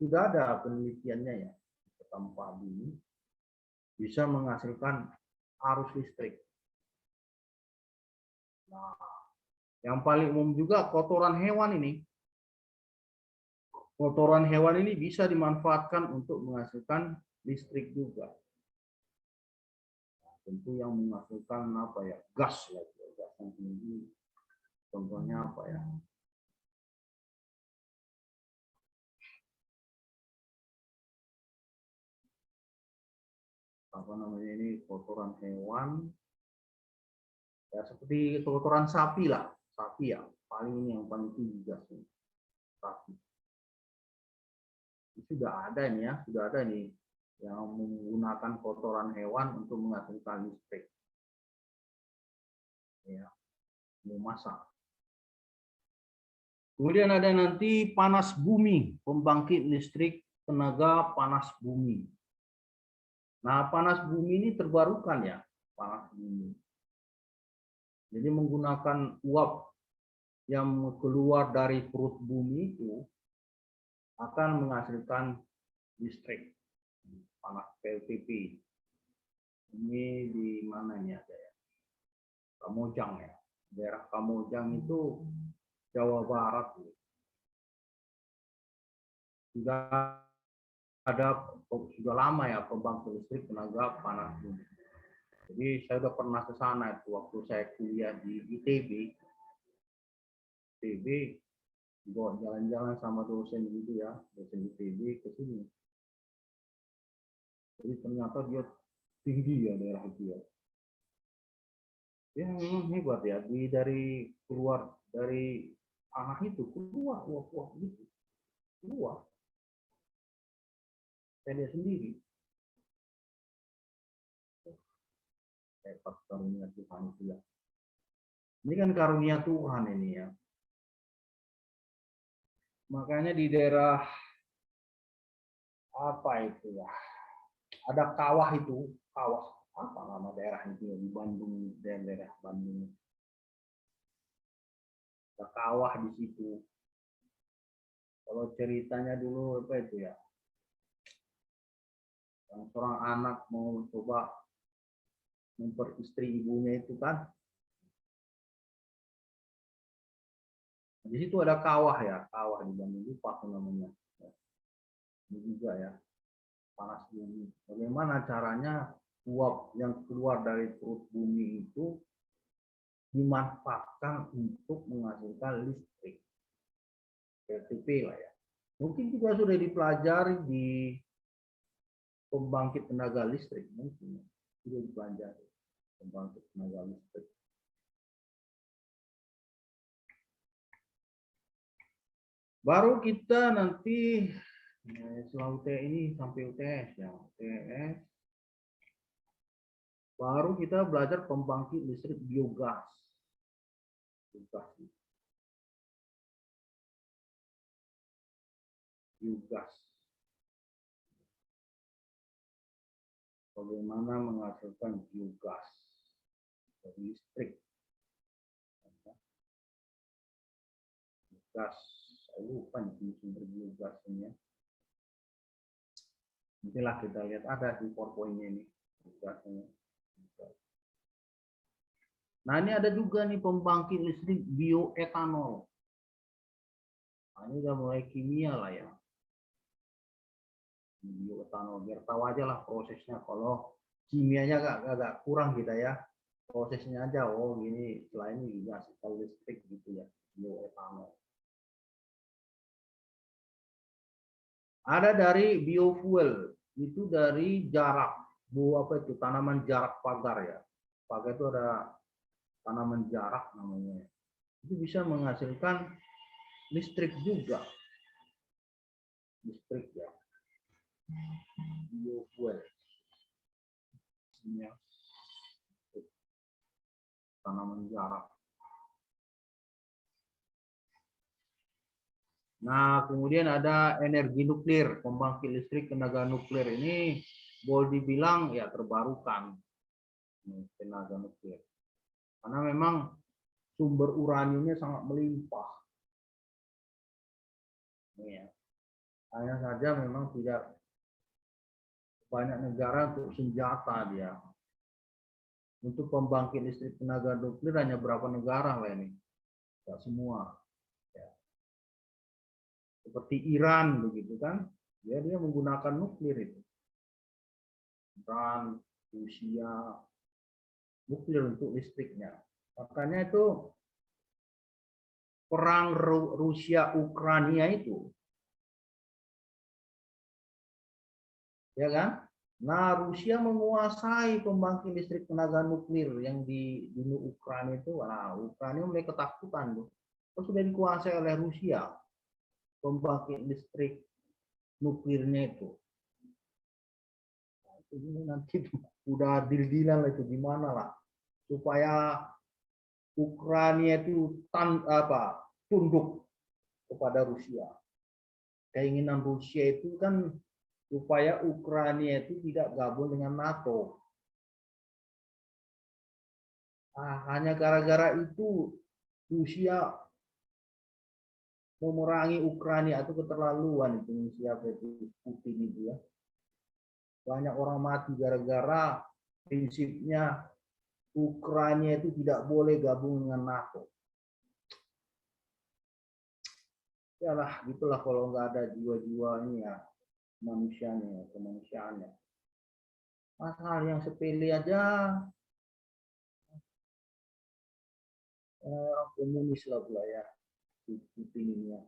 sudah ada penelitiannya ya, sekam padi bisa menghasilkan arus listrik. Nah, yang paling umum juga kotoran hewan ini. Kotoran hewan ini bisa dimanfaatkan untuk menghasilkan listrik juga. Nah, tentu yang menghasilkan apa ya, gas ya, gas yang tinggi. Contohnya apa ya? Apa namanya ini, kotoran hewan. Ya seperti kotoran sapi lah, sapi ya, paling ini yang paling tinggi gasnya, sapi. Sudah ada ini ya, sudah ada nih yang menggunakan kotoran hewan untuk menghasilkan listrik. Ya, biomasa. Kemudian ada nanti panas bumi, pembangkit listrik tenaga panas bumi. Nah, panas bumi ini terbarukan ya, panas bumi. Jadi menggunakan uap yang keluar dari perut bumi itu akan menghasilkan listrik, panas PLTP. Ini di mana ini ada ya? Kamojang ya, daerah Kamojang itu Jawa Barat. Sudah lama ya pembangkit listrik tenaga panas bumi. Jadi saya sudah pernah ke sana itu waktu saya kuliah di ITB. ITB juga jalan-jalan sama dosen gitu ya, dosen ITB ke sini. Jadi ternyata dia tinggi ya daerah itu ya. Ya memang hebat ya, dari keluar dari anak itu keluar uap-uap gitu. Dua. Saya lihat sendiri. Hebat karunia Tuhan itu ya. Ini kan karunia Tuhan ini ya. Makanya di daerah apa itu ya? Ada kawah itu, kawah apa nama daerah itu ya, di Bandung, daerah Bandung. Ada kawah di situ. Kalau ceritanya dulu apa itu ya? Yang seorang anak mau coba memperistri ibunya itu kan. Di situ ada kawah ya, kawah di Bandung, lupa apa namanya. Ini juga ya, panas bumi. Bagaimana caranya uap yang keluar dari perut bumi itu dimanfaatkan untuk menghasilkan listrik. PLTP lah ya. Mungkin juga sudah dipelajari di pembangkit tenaga listrik, mungkin sudah dipelajari pembangkit tenaga listrik. Baru kita nanti setelah UTS ini sampai UTS ya, UTS. Baru kita belajar pembangkit listrik biogas. Biogas. Bagaimana menghasilkan biogas dari listrik. Gas, saya lupa nih sumber biogasnya. Nantilah kita lihat ada di PowerPoint-nya ini. Nah ini ada juga nih pembangkit listrik bioetanol. Nah, ini udah mulai kimia lah ya. Bioetanol, biar tahu aja lah prosesnya. Kalau kimianya agak kurang kita ya. Prosesnya aja, oh gini, setelah ini gas atau listrik gitu ya, bioetanol. Ada dari biofuel, itu dari jarak, apa itu, tanaman jarak pagar ya. Pagar itu ada tanaman jarak namanya. Itu bisa menghasilkan listrik juga. Listrik ya. Biofuel. Ini ya. Tanaman jarak. Nah, kemudian ada energi nuklir, pembangkit listrik tenaga nuklir ini boleh dibilang ya terbarukan tenaga nuklir. Karena memang sumber uraniumnya sangat melimpah. Ya. Hanya saja memang tidak banyak negara untuk senjata dia. Untuk pembangkit listrik tenaga nuklir hanya berapa negara lah ini? Tidak semua. Seperti Iran begitu kan, dia menggunakan nuklir itu. Iran, Rusia, nuklir untuk listriknya. Makanya itu perang Rusia Ukraina itu, ya kan? Nah, Rusia menguasai pembangkit listrik tenaga nuklir yang di Ukraina itu. Nah, Ukraina mulai ketakutan tuh. Terus sudah dikuasai oleh Rusia. Pembangkit listrik nuklirnya itu. Nah, ini nanti udah deal-dealan itu gimana lah supaya Ukraina itu tunduk kepada Rusia. Keinginan Rusia itu kan supaya Ukraina itu tidak gabung dengan NATO. Nah, hanya gara-gara itu Rusia memerangi Ukraina, atau keterlaluan itu siapa itu Putin itu ya. Banyak orang mati gara-gara prinsipnya Ukraina itu tidak boleh gabung dengan NATO. Yalah, gitulah kalau nggak ada jiwa-jiwa ini ya kemanusiaannya. Hal yang sepele aja orang komunis lah pula ya. Ini ya.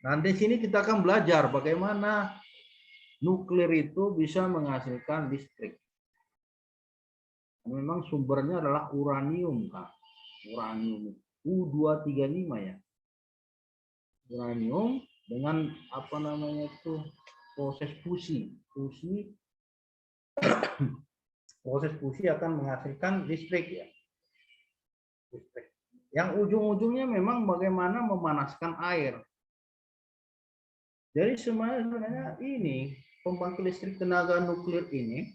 Nanti sini kita akan belajar bagaimana nuklir itu bisa menghasilkan listrik. Memang sumbernya adalah uranium, Kak. Uranium U235 ya. uranium dengan apa namanya itu proses fusi. Proses fusi akan menghasilkan listrik ya. Listrik. Yang ujung-ujungnya memang bagaimana memanaskan air. Jadi sebenarnya ini pembangkit listrik tenaga nuklir ini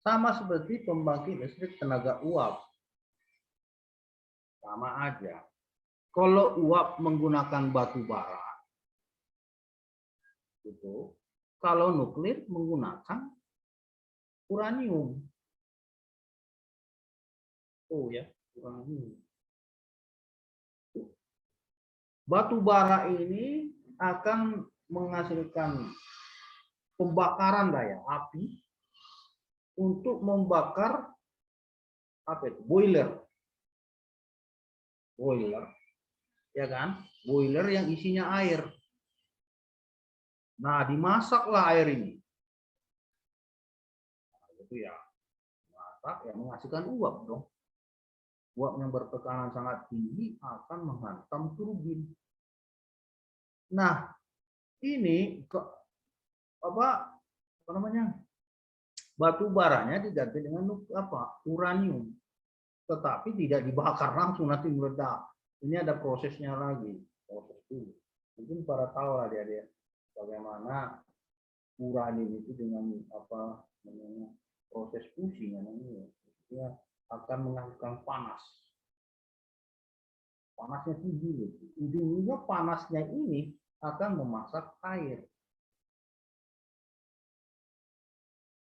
sama seperti pembangkit listrik tenaga uap. Sama aja. Kalau uap menggunakan batu bara, itu kalau nuklir menggunakan uranium. Oh ya, uranium. Batu bara ini akan menghasilkan pembakaran daya api untuk membakar apa itu? Boiler, ya kan? Boiler yang isinya air. Nah, dimasaklah air ini. Nah, itu ya, masak yang menghasilkan uap dong. Uap yang bertekanan sangat tinggi akan menghantam turbin. Nah, ini apa namanya? Batu baranya diganti dengan uranium, tetapi tidak dibakar langsung nanti meledak. Ini ada prosesnya lagi, proses dulu. Mungkin para tahu lah dia bagaimana uranium itu dengan apa namanya proses fusi namanya, dia akan menghasilkan panas. Panasnya tinggi, ujungnya panasnya ini akan memasak air.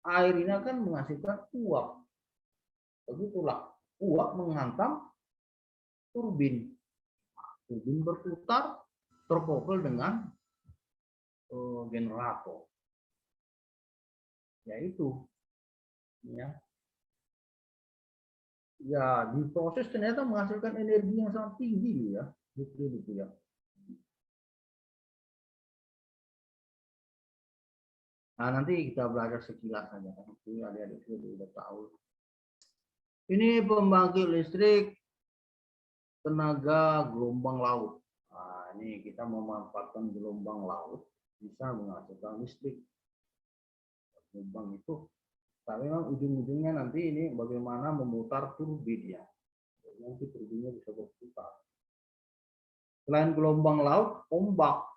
Air ini akan menghasilkan uap. Begitulah, uap menghantam turbin. Turbin berputar, terkopel dengan generator. Yaitu, ya, diproses ternyata menghasilkan energi yang sangat tinggi ya, gitu ya. Nah, nanti kita belajar sekilas saja, nanti adik-adik sudah tahu. Ini pembangkit listrik tenaga gelombang laut. Nah, ini kita memanfaatkan gelombang laut bisa menghasilkan listrik. Gelombang itu, tapi memang ujung-ujungnya nanti ini bagaimana memutar turbin ya. Nanti turbinnya bisa berputar. Selain gelombang laut, ombak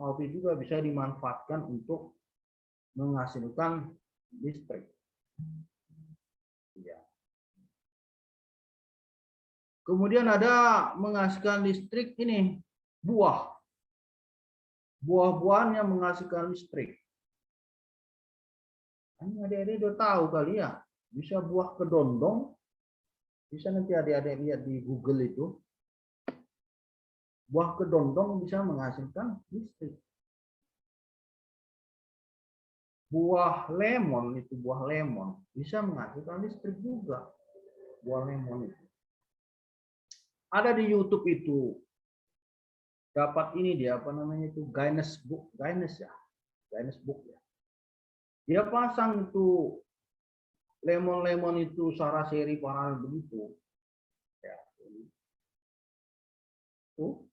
laut juga bisa dimanfaatkan untuk menghasilkan listrik. Ya. Kemudian ada menghasilkan listrik ini buah. Buah-buahan yang menghasilkan listrik. Ini adik-adik udah tahu kali ya. Bisa buah kedondong. Bisa nanti adik-adik lihat di Google itu. Buah kedondong bisa menghasilkan listrik. Buah lemon itu, buah lemon bisa menghasilkan listrik juga. Buah lemon itu. Ada di YouTube itu. Dapat ini dia apa namanya itu Guinness Book ya. Dia pasang itu lemon itu secara seri paralel begitu. Ya, itu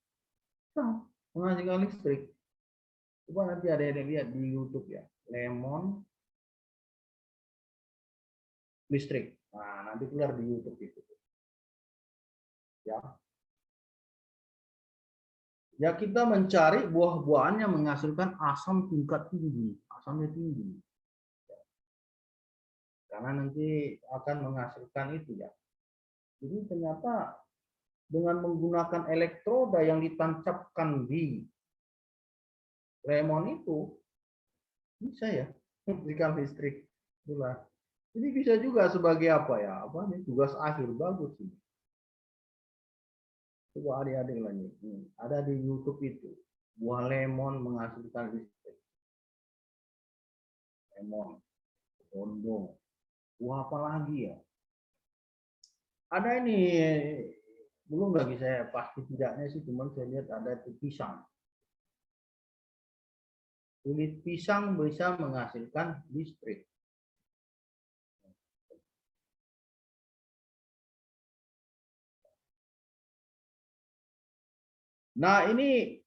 menghasilkan listrik. Coba nanti ada yang lihat di YouTube ya, lemon listrik. Nah, nanti keluar di YouTube itu. Ya. Ya, kita mencari buah-buahan yang menghasilkan asam tingkat tinggi, asamnya tinggi. Karena nanti akan menghasilkan itu ya. Jadi ternyata dengan menggunakan elektroda yang ditancapkan di lemon itu bisa ya memberikan listrik. Itulah. Jadi bisa juga sebagai apa ya? Apa ini tugas akhir bagus sih. Coba adik-adik lagi. Ada di YouTube itu buah lemon menghasilkan listrik. Lemon, condong. Buah apa lagi ya? Ada ini belum lagi saya pasti tidaknya sih, cuman saya lihat ada itu pisang. Kulit pisang bisa menghasilkan listrik. Nah, ini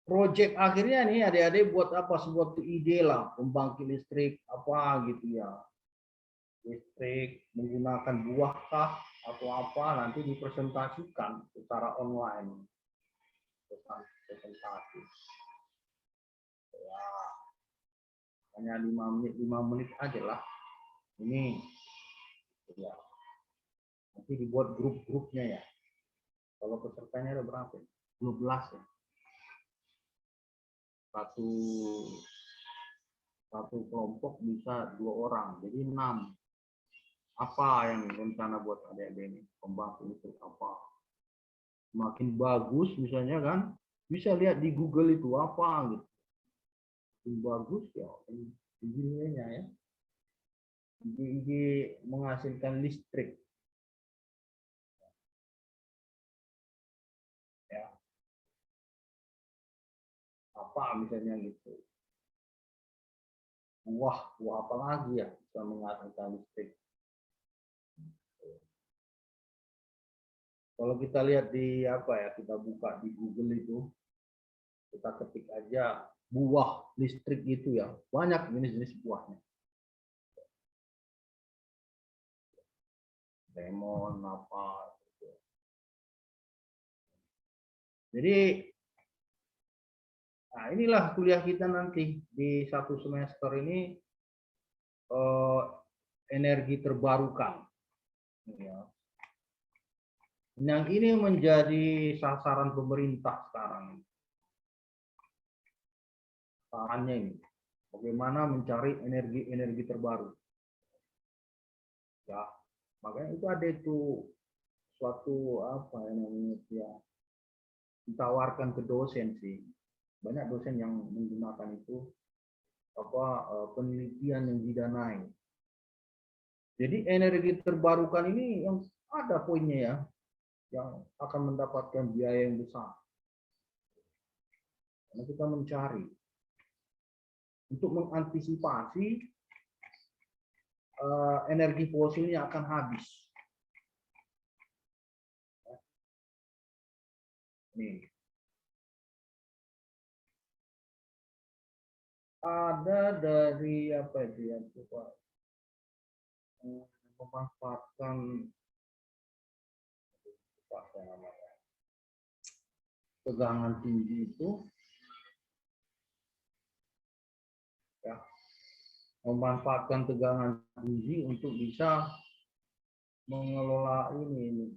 proyek akhirnya nih adik-adik buat apa, sebuah ide lah, pembangkit listrik apa gitu ya. Listrik menggunakan buah kah atau apa, nanti dipresentasikan secara online. Presentasi. Ya, hanya 5 menit aja lah. Ini ya. Nanti dibuat grup-grupnya ya. Kalau pesertanya ada berapa? 12 ya. Satu kelompok bisa 2 orang, jadi 6. Apa yang rencana buat adik-adik ini? Pembangkit listrik apa? Semakin bagus misalnya kan, bisa lihat di Google itu apa gitu. Semakin bagus ya, ide-idenya ya. Ide-ide menghasilkan listrik. Ya. Apa misalnya gitu. Buah apa lagi ya bisa menghasilkan listrik. Kalau kita lihat di apa ya, kita buka di Google itu, kita ketik aja buah listrik itu ya, banyak jenis-jenis buahnya. Lemon apa gitu. Jadi nah inilah kuliah kita nanti di 1 semester ini, energi terbarukan ya. Yang ini menjadi sasaran pemerintah sekarang. Sarannya ini bagaimana mencari energi terbaru ya. Makanya itu ada itu suatu apa yang namanya ya, ditawarkan ke dosen sih, banyak dosen yang menggunakan itu apa, penelitian yang didanai. Jadi energi terbarukan ini yang ada poinnya ya, yang akan mendapatkan biaya yang besar karena kita mencari untuk mengantisipasi energi fosilnya akan habis. Nih. Ada dari apa itu ya, coba memanfaatkan apa namanya, tegangan tinggi itu ya, memanfaatkan tegangan tinggi untuk bisa mengelola ini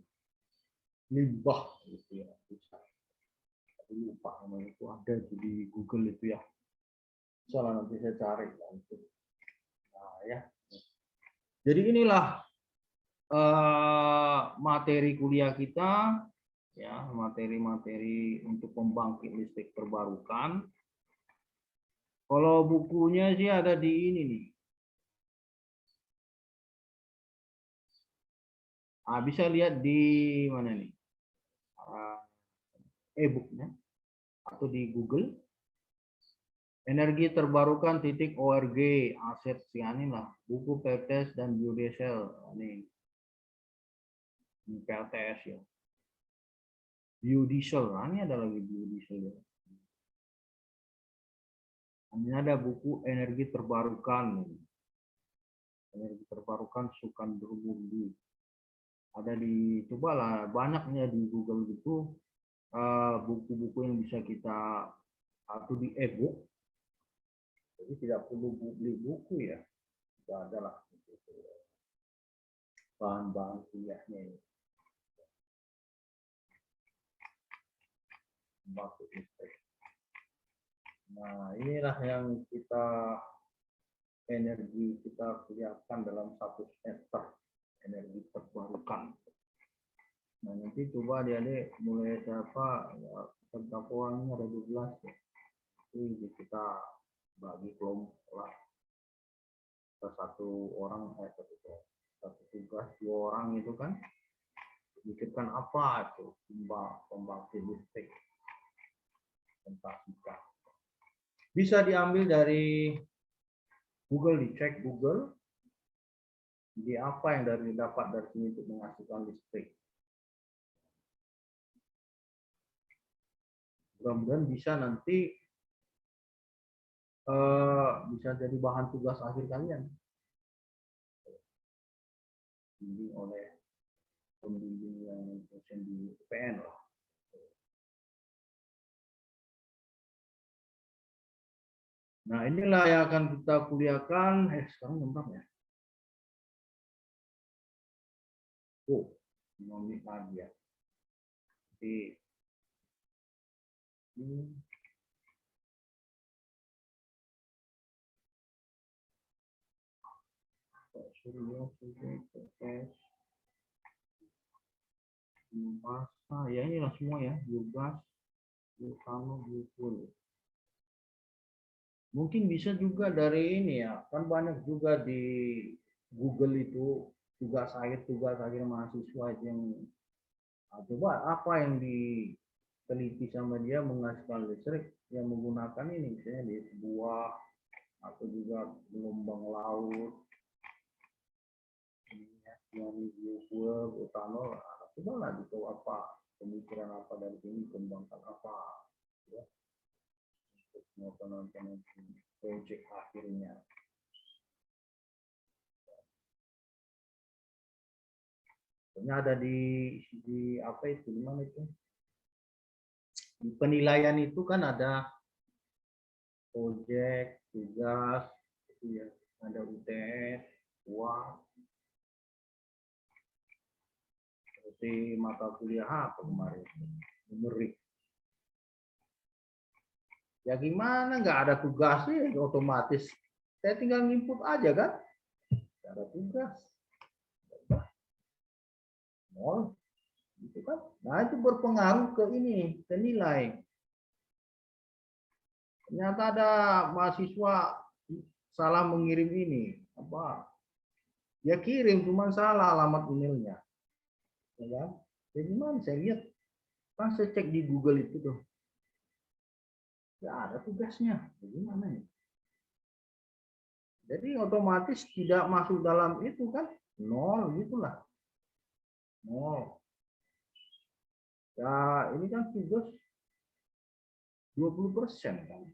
limbah gitu ya, bisa. Tapi lupa namanya, itu ada di Google itu ya, salah nanti saya cari ya, itu. Nah ya, jadi inilah materi kuliah kita ya, materi-materi untuk pembangkit listrik terbarukan. Kalau bukunya sih ada di ini nih. Bisa lihat di mana nih? E-booknya atau di Google. Energi terbarukan .org, aset sianin lah, buku PLTS dan biodiesel. Ini PLTS ya. Biodiesel, ini ada lagi biodiesel ya. Ini ada buku energi terbarukan. Energi terbarukan Sukandar Mundi. Ada di, cobalah banyaknya di Google gitu, buku-buku yang bisa kita, atau di e-book. Jadi tidak perlu beli buku ya, tidak ada lah bahan-bahan kuliahnya ini. Nah inilah yang kita energi kita kuliahkan dalam 1 semester, energi terbarukan. Nah nanti coba adik-adik mulai siapa ya, peserta orangnya ada 12 ya. Jadi kita bagi kelompok lah, satu orang satu tugas 2 orang itu kan, pikirkan apa itu pembangkit listrik, presentasikan. Bisa diambil dari Google, dicek Google, di apa yang dapat dari sini untuk menghasilkan listrik. Mudah-mudahan bisa nanti bisa jadi bahan tugas akhir kalian. Dibimbing oleh pembimbing yang dosen di UPN lah. Nah, inilah yang akan kita kuliahkan. Sekarang jam berapa ya? Oh, 5 menit lagi ya. Jadi, masa ya ini lah semua ya, biogas, biokano, biokul. Mungkin bisa juga dari ini ya, kan banyak juga di Google itu tugas akhir mahasiswa yang coba apa yang diteliti sama dia menghasilkan listrik yang menggunakan ini misalnya di buah atau juga gelombang laut, yang biofuel, etanol, coba lah itu apa pemikiran apa dari sini, kembangkan apa ya untuk penonton proyek akhirnya. Ada di apa itu, di mana itu? Di penilaian itu kan ada proyek, tugas, itu ya, ada UTS, UAS, seperti mata kuliah apa kemarin, numerik. Ya gimana, nggak ada tugasnya, otomatis saya tinggal input aja kan, nggak ada tugas. Oh, gitu kan. Nah, itu berpengaruh ke ini, ke nilai. Ternyata ada mahasiswa salah mengirim ini, apa? Dia kirim cuma salah alamat emailnya. Ya kan? Jadi gimana saya lihat, pas saya cek di Google itu tuh, nggak ada tugasnya. Gimana ya? Jadi otomatis tidak masuk dalam itu kan, nol gitulah. Nol. Ya ini kan tugas 20% kan.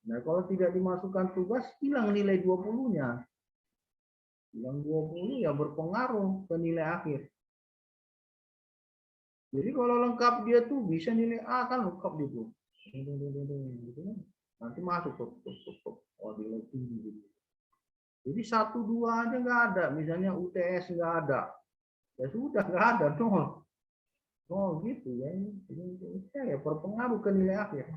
Nah kalau tidak dimasukkan tugas, hilang nilai 20-nya. Hilang 20 ya berpengaruh ke nilai akhir. Jadi kalau lengkap dia tuh bisa nilai A kan lengkap gitu. Nanti masuk oh nilai tinggi gitu. Jadi 1, 2 aja nggak ada. Misalnya UTS nggak ada. Ya sudah nggak ada, nol. Oh gitu ya, ya berpengaruh ke nilai akhir.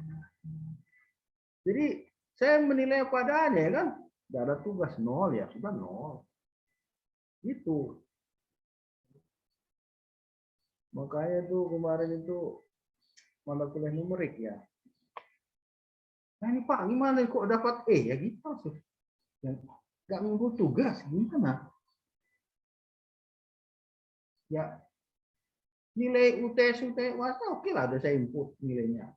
Jadi saya menilai padanya kan, nggak ada tugas, nol ya sudah nol. Itu makanya tuh kemarin itu mata kuliah numerik ya. Nah ini Pak gimana kok dapat E ya gitu sih? Nggak ngumpul tugas gimana? Ya nilai UTS oke lah ada saya input nilainya.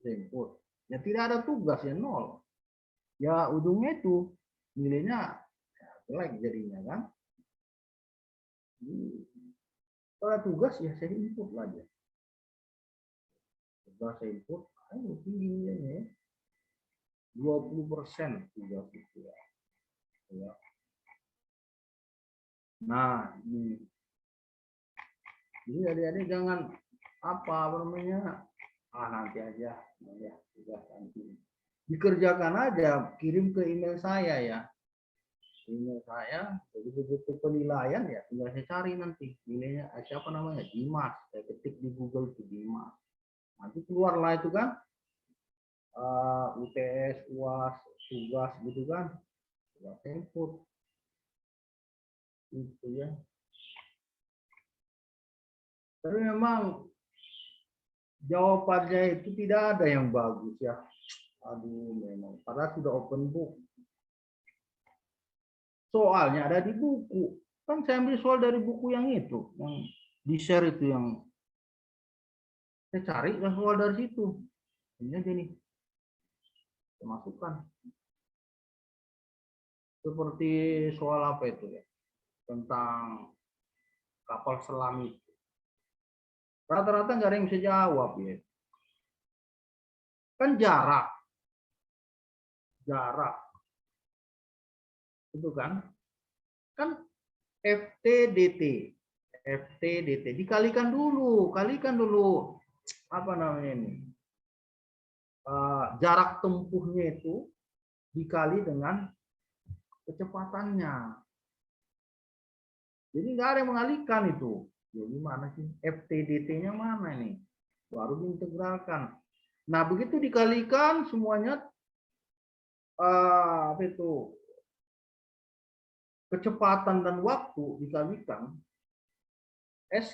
Saya input. Ya tidak ada tugas ya nol. Ya ujungnya itu nilainya jelek jadinya kan. Kalau tugas ya saya input aja. Tugas saya input, ayo tinggi nilainya ya. 20% tugas itu ya. Nah, ini. Jadi adik-adik jangan apa namanya, nanti aja, ya tugas nanti. Dikerjakan aja, kirim ke email saya ya. Email saya, jadi begitu penilaian ya, tinggal saya cari nanti nilainya siapa namanya, Dimas. Saya ketik di Google itu Dimas. Nanti keluarlah itu kan UTS, UAS, tugas gitu kan, tugas input itu ya. Tapi memang jawabannya itu tidak ada yang bagus ya. Aduh memang, padahal sudah open book. Soalnya ada di buku. Kan saya ambil soal dari buku yang itu, yang di share itu, yang saya cari soal dari situ. Ini aja nih, saya masukkan. Seperti soal apa itu ya, tentang kapal selam itu. Rata-rata nggak ada yang bisa jawab ya. Kan jarak. Itu kan? Kan FT/dt. FT/dt. Kalikan dulu apa namanya ini? Jarak tempuhnya itu dikali dengan kecepatannya. Jadi nggak ada yang mengalihkan itu. Jadi mana sih? FT/dt-nya mana ini? Baru diintegralkan. Nah, begitu dikalikan semuanya apa itu? Kecepatan dan waktu dikalikan S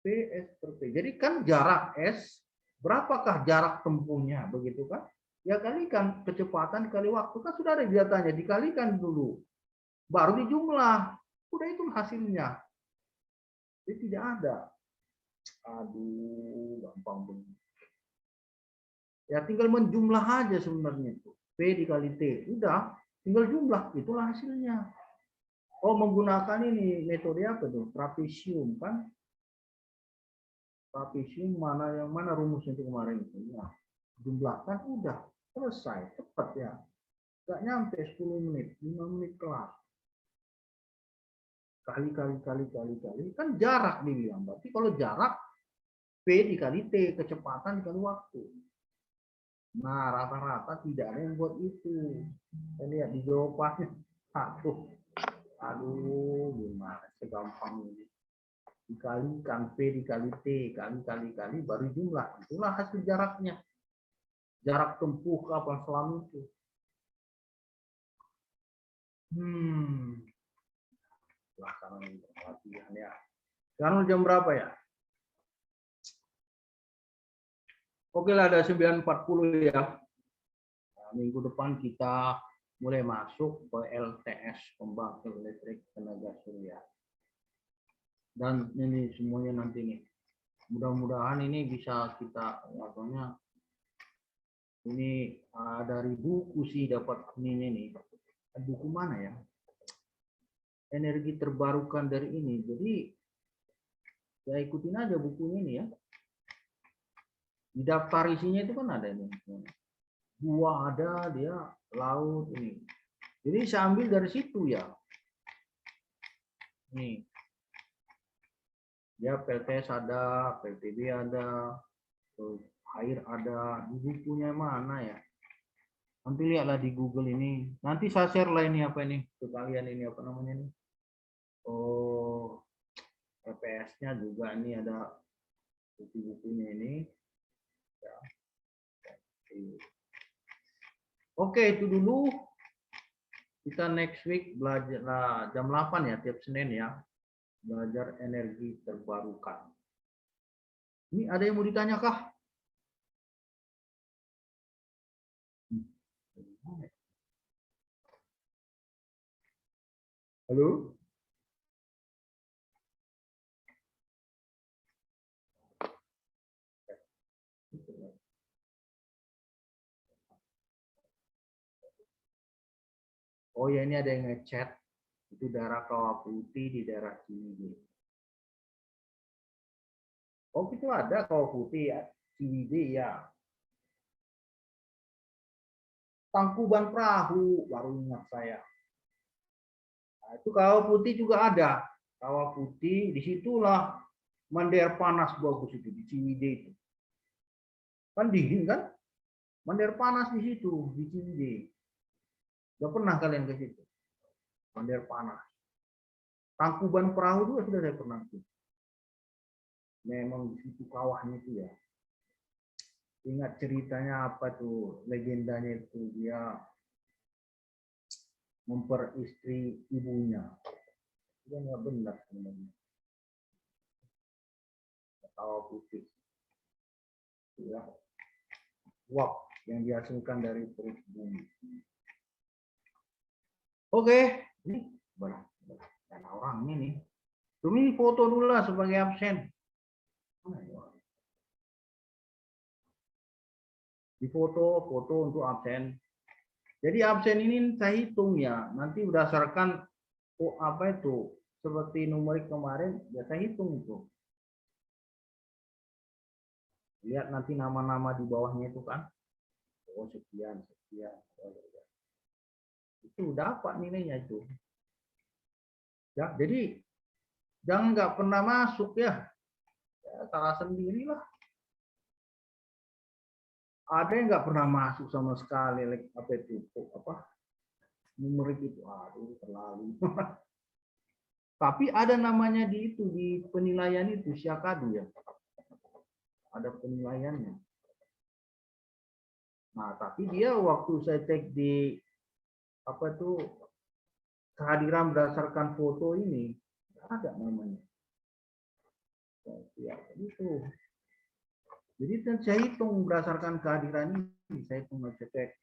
P S per P. Jadi kan jarak S, berapakah jarak tempuhnya, begitu kan? Ya kalikan kecepatan kali waktu, kan sudah ada datanya, dikalikan dulu. Baru dijumlah. Udah itu hasilnya. Jadi tidak ada. Aduh, gampang banget. Ya tinggal menjumlah aja sebenarnya itu. P dikali T. Udah, tinggal jumlah, itulah hasilnya. Oh, menggunakan ini metode apa tuh? Trapesium kan? Trapesium mana rumusnya itu kemarin itu? Ya, jumlahkan udah selesai, cepat ya. Gak nyampe 10 menit, 5 menit kelar. Kali kan jarak dibilang. Berarti kalau jarak P dikali T, kecepatan dikali waktu. Nah, rata-rata tidak ada yang buat itu. Saya lihat di jawabannya. Aduh, gimana segampang ini. Dikalikan P dikali T, kali baru jumlah. Itulah hasil jaraknya. Jarak tempuh kapal selam itu. Pelaksanaan latihan ya. Sekarang jam berapa ya? Oke lah, ada 9.40 ya. Nah, minggu depan kita mulai masuk ke LTS, pembangkit listrik tenaga surya. Dan ini semuanya nanti nih. Mudah-mudahan ini bisa kita ini dari buku sih dapat ini nih. Buku mana ya? Energi terbarukan dari ini. Jadi ya ikutin aja bukunya ini ya. Di daftar isinya itu kan ada ini. Gua ada, dia laut ini. Jadi saya ambil dari situ ya. Nih. Ya PLTS ada, PLTB ada, terus air ada. Di bukunya mana ya? Nanti lihatlah di Google ini. Nanti saya share lah ini apa ini ke kalian, ini apa namanya ini. Oh, PPS-nya juga ini ada buku-bukunya ini. Ya. Oke, itu dulu. Kita next week belajar jam 8 ya, tiap Senin ya. Belajar energi terbarukan. Ini ada yang mau ditanya kah? Halo? Oh ya, ini ada yang ngechat. Itu daerah Kawah Putih di daerah Ciwidey. Oh, itu ada Kawah Putih ya, Ciwidey ya. Tangkuban Perahu, baru ingat saya. Nah, itu Kawah Putih juga ada. Kawah Putih, disitulah Mandar Panas bagus itu, di Ciwidey itu. Kan dingin kan? Mandar Panas di situ, di Ciwidey. Gak pernah kalian ke situ? Mandar Panas. Tangkuban Perahu juga sudah saya pernah ke. Memang di situ kawahnya itu ya. Ingat ceritanya apa tuh, legendanya itu dia memperistri ibunya. Itu nggak benar sebenarnya. Kawah Putih. Ya. Uap yang dihasilkan dari perut bumi. Oke, ini banyak orang ini. Ini foto dulu lah sebagai absen. Di foto untuk absen. Jadi absen ini saya hitung ya. Nanti berdasarkan apa itu seperti numerik kemarin, ya saya hitung itu. Lihat nanti nama-nama di bawahnya itu kan. Oh sekian, sekian. Oh, ya. Itu dapat nilainya itu. Ya, jadi jangan nggak pernah masuk ya. Salah sendirilah. Ada yang nggak pernah masuk sama sekali, apa itu, apa numerik itu, aduh terlalu. Tapi ada namanya di itu, di penilaian itu Syakadu ya, ada penilaiannya. Nah tapi dia waktu saya cek di apa itu kehadiran berdasarkan foto ini, ada namanya. Ya itu. Jadi saya hitung berdasarkan kehadiran ini, saya hitung cek.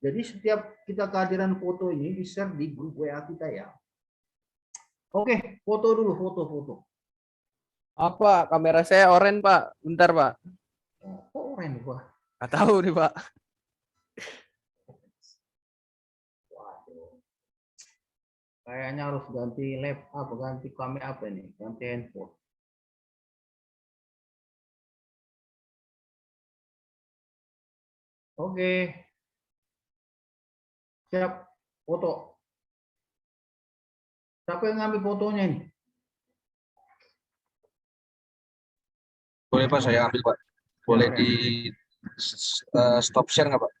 Jadi setiap kita kehadiran foto ini di-share di grup WA kita ya. Oke, foto dulu, foto. Apa? Kamera saya oranye, Pak. Bentar, Pak. Kok oranye, Pak? Nggak tahu nih, Pak. Waduh. Kayaknya harus ganti laptop, ganti kamera apa nih? Ganti handphone. Oke. Siap, foto. Siapa yang ngambil fotonya ini? Boleh Pak, saya ambil Pak. Boleh di stop share nggak Pak?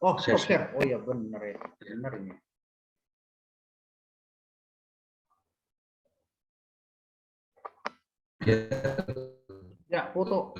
Oh, stop share. Oh iya benar ya. Benar ini. Ya, foto.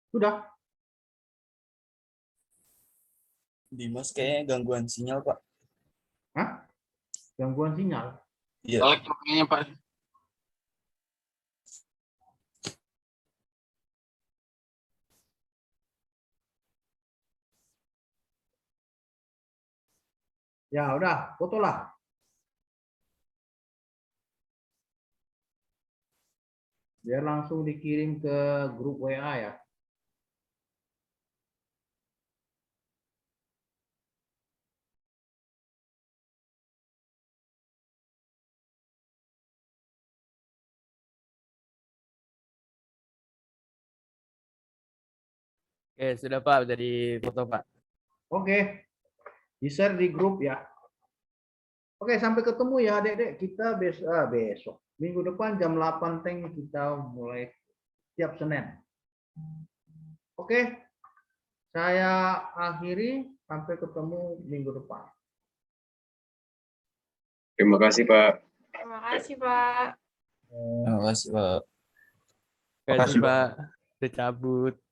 Sudah. Dimas kayaknya gangguan sinyal, Pak. Hah? Gangguan sinyal? Iya. Elektroniknya Pak. Ya udah, fotolah. Biar langsung dikirim ke grup WA ya. Oke, sudah Pak, jadi foto Pak. Oke. Di-share di grup ya. Oke, sampai ketemu ya adik-adik. Kita besok. Minggu depan jam 8 Teng kita mulai tiap Senin. Oke. Saya akhiri, sampai ketemu minggu depan. Terima kasih Pak. Terima kasih, Pak. Terima kasih, Pak. Terima kasih Pak. Udah cabut.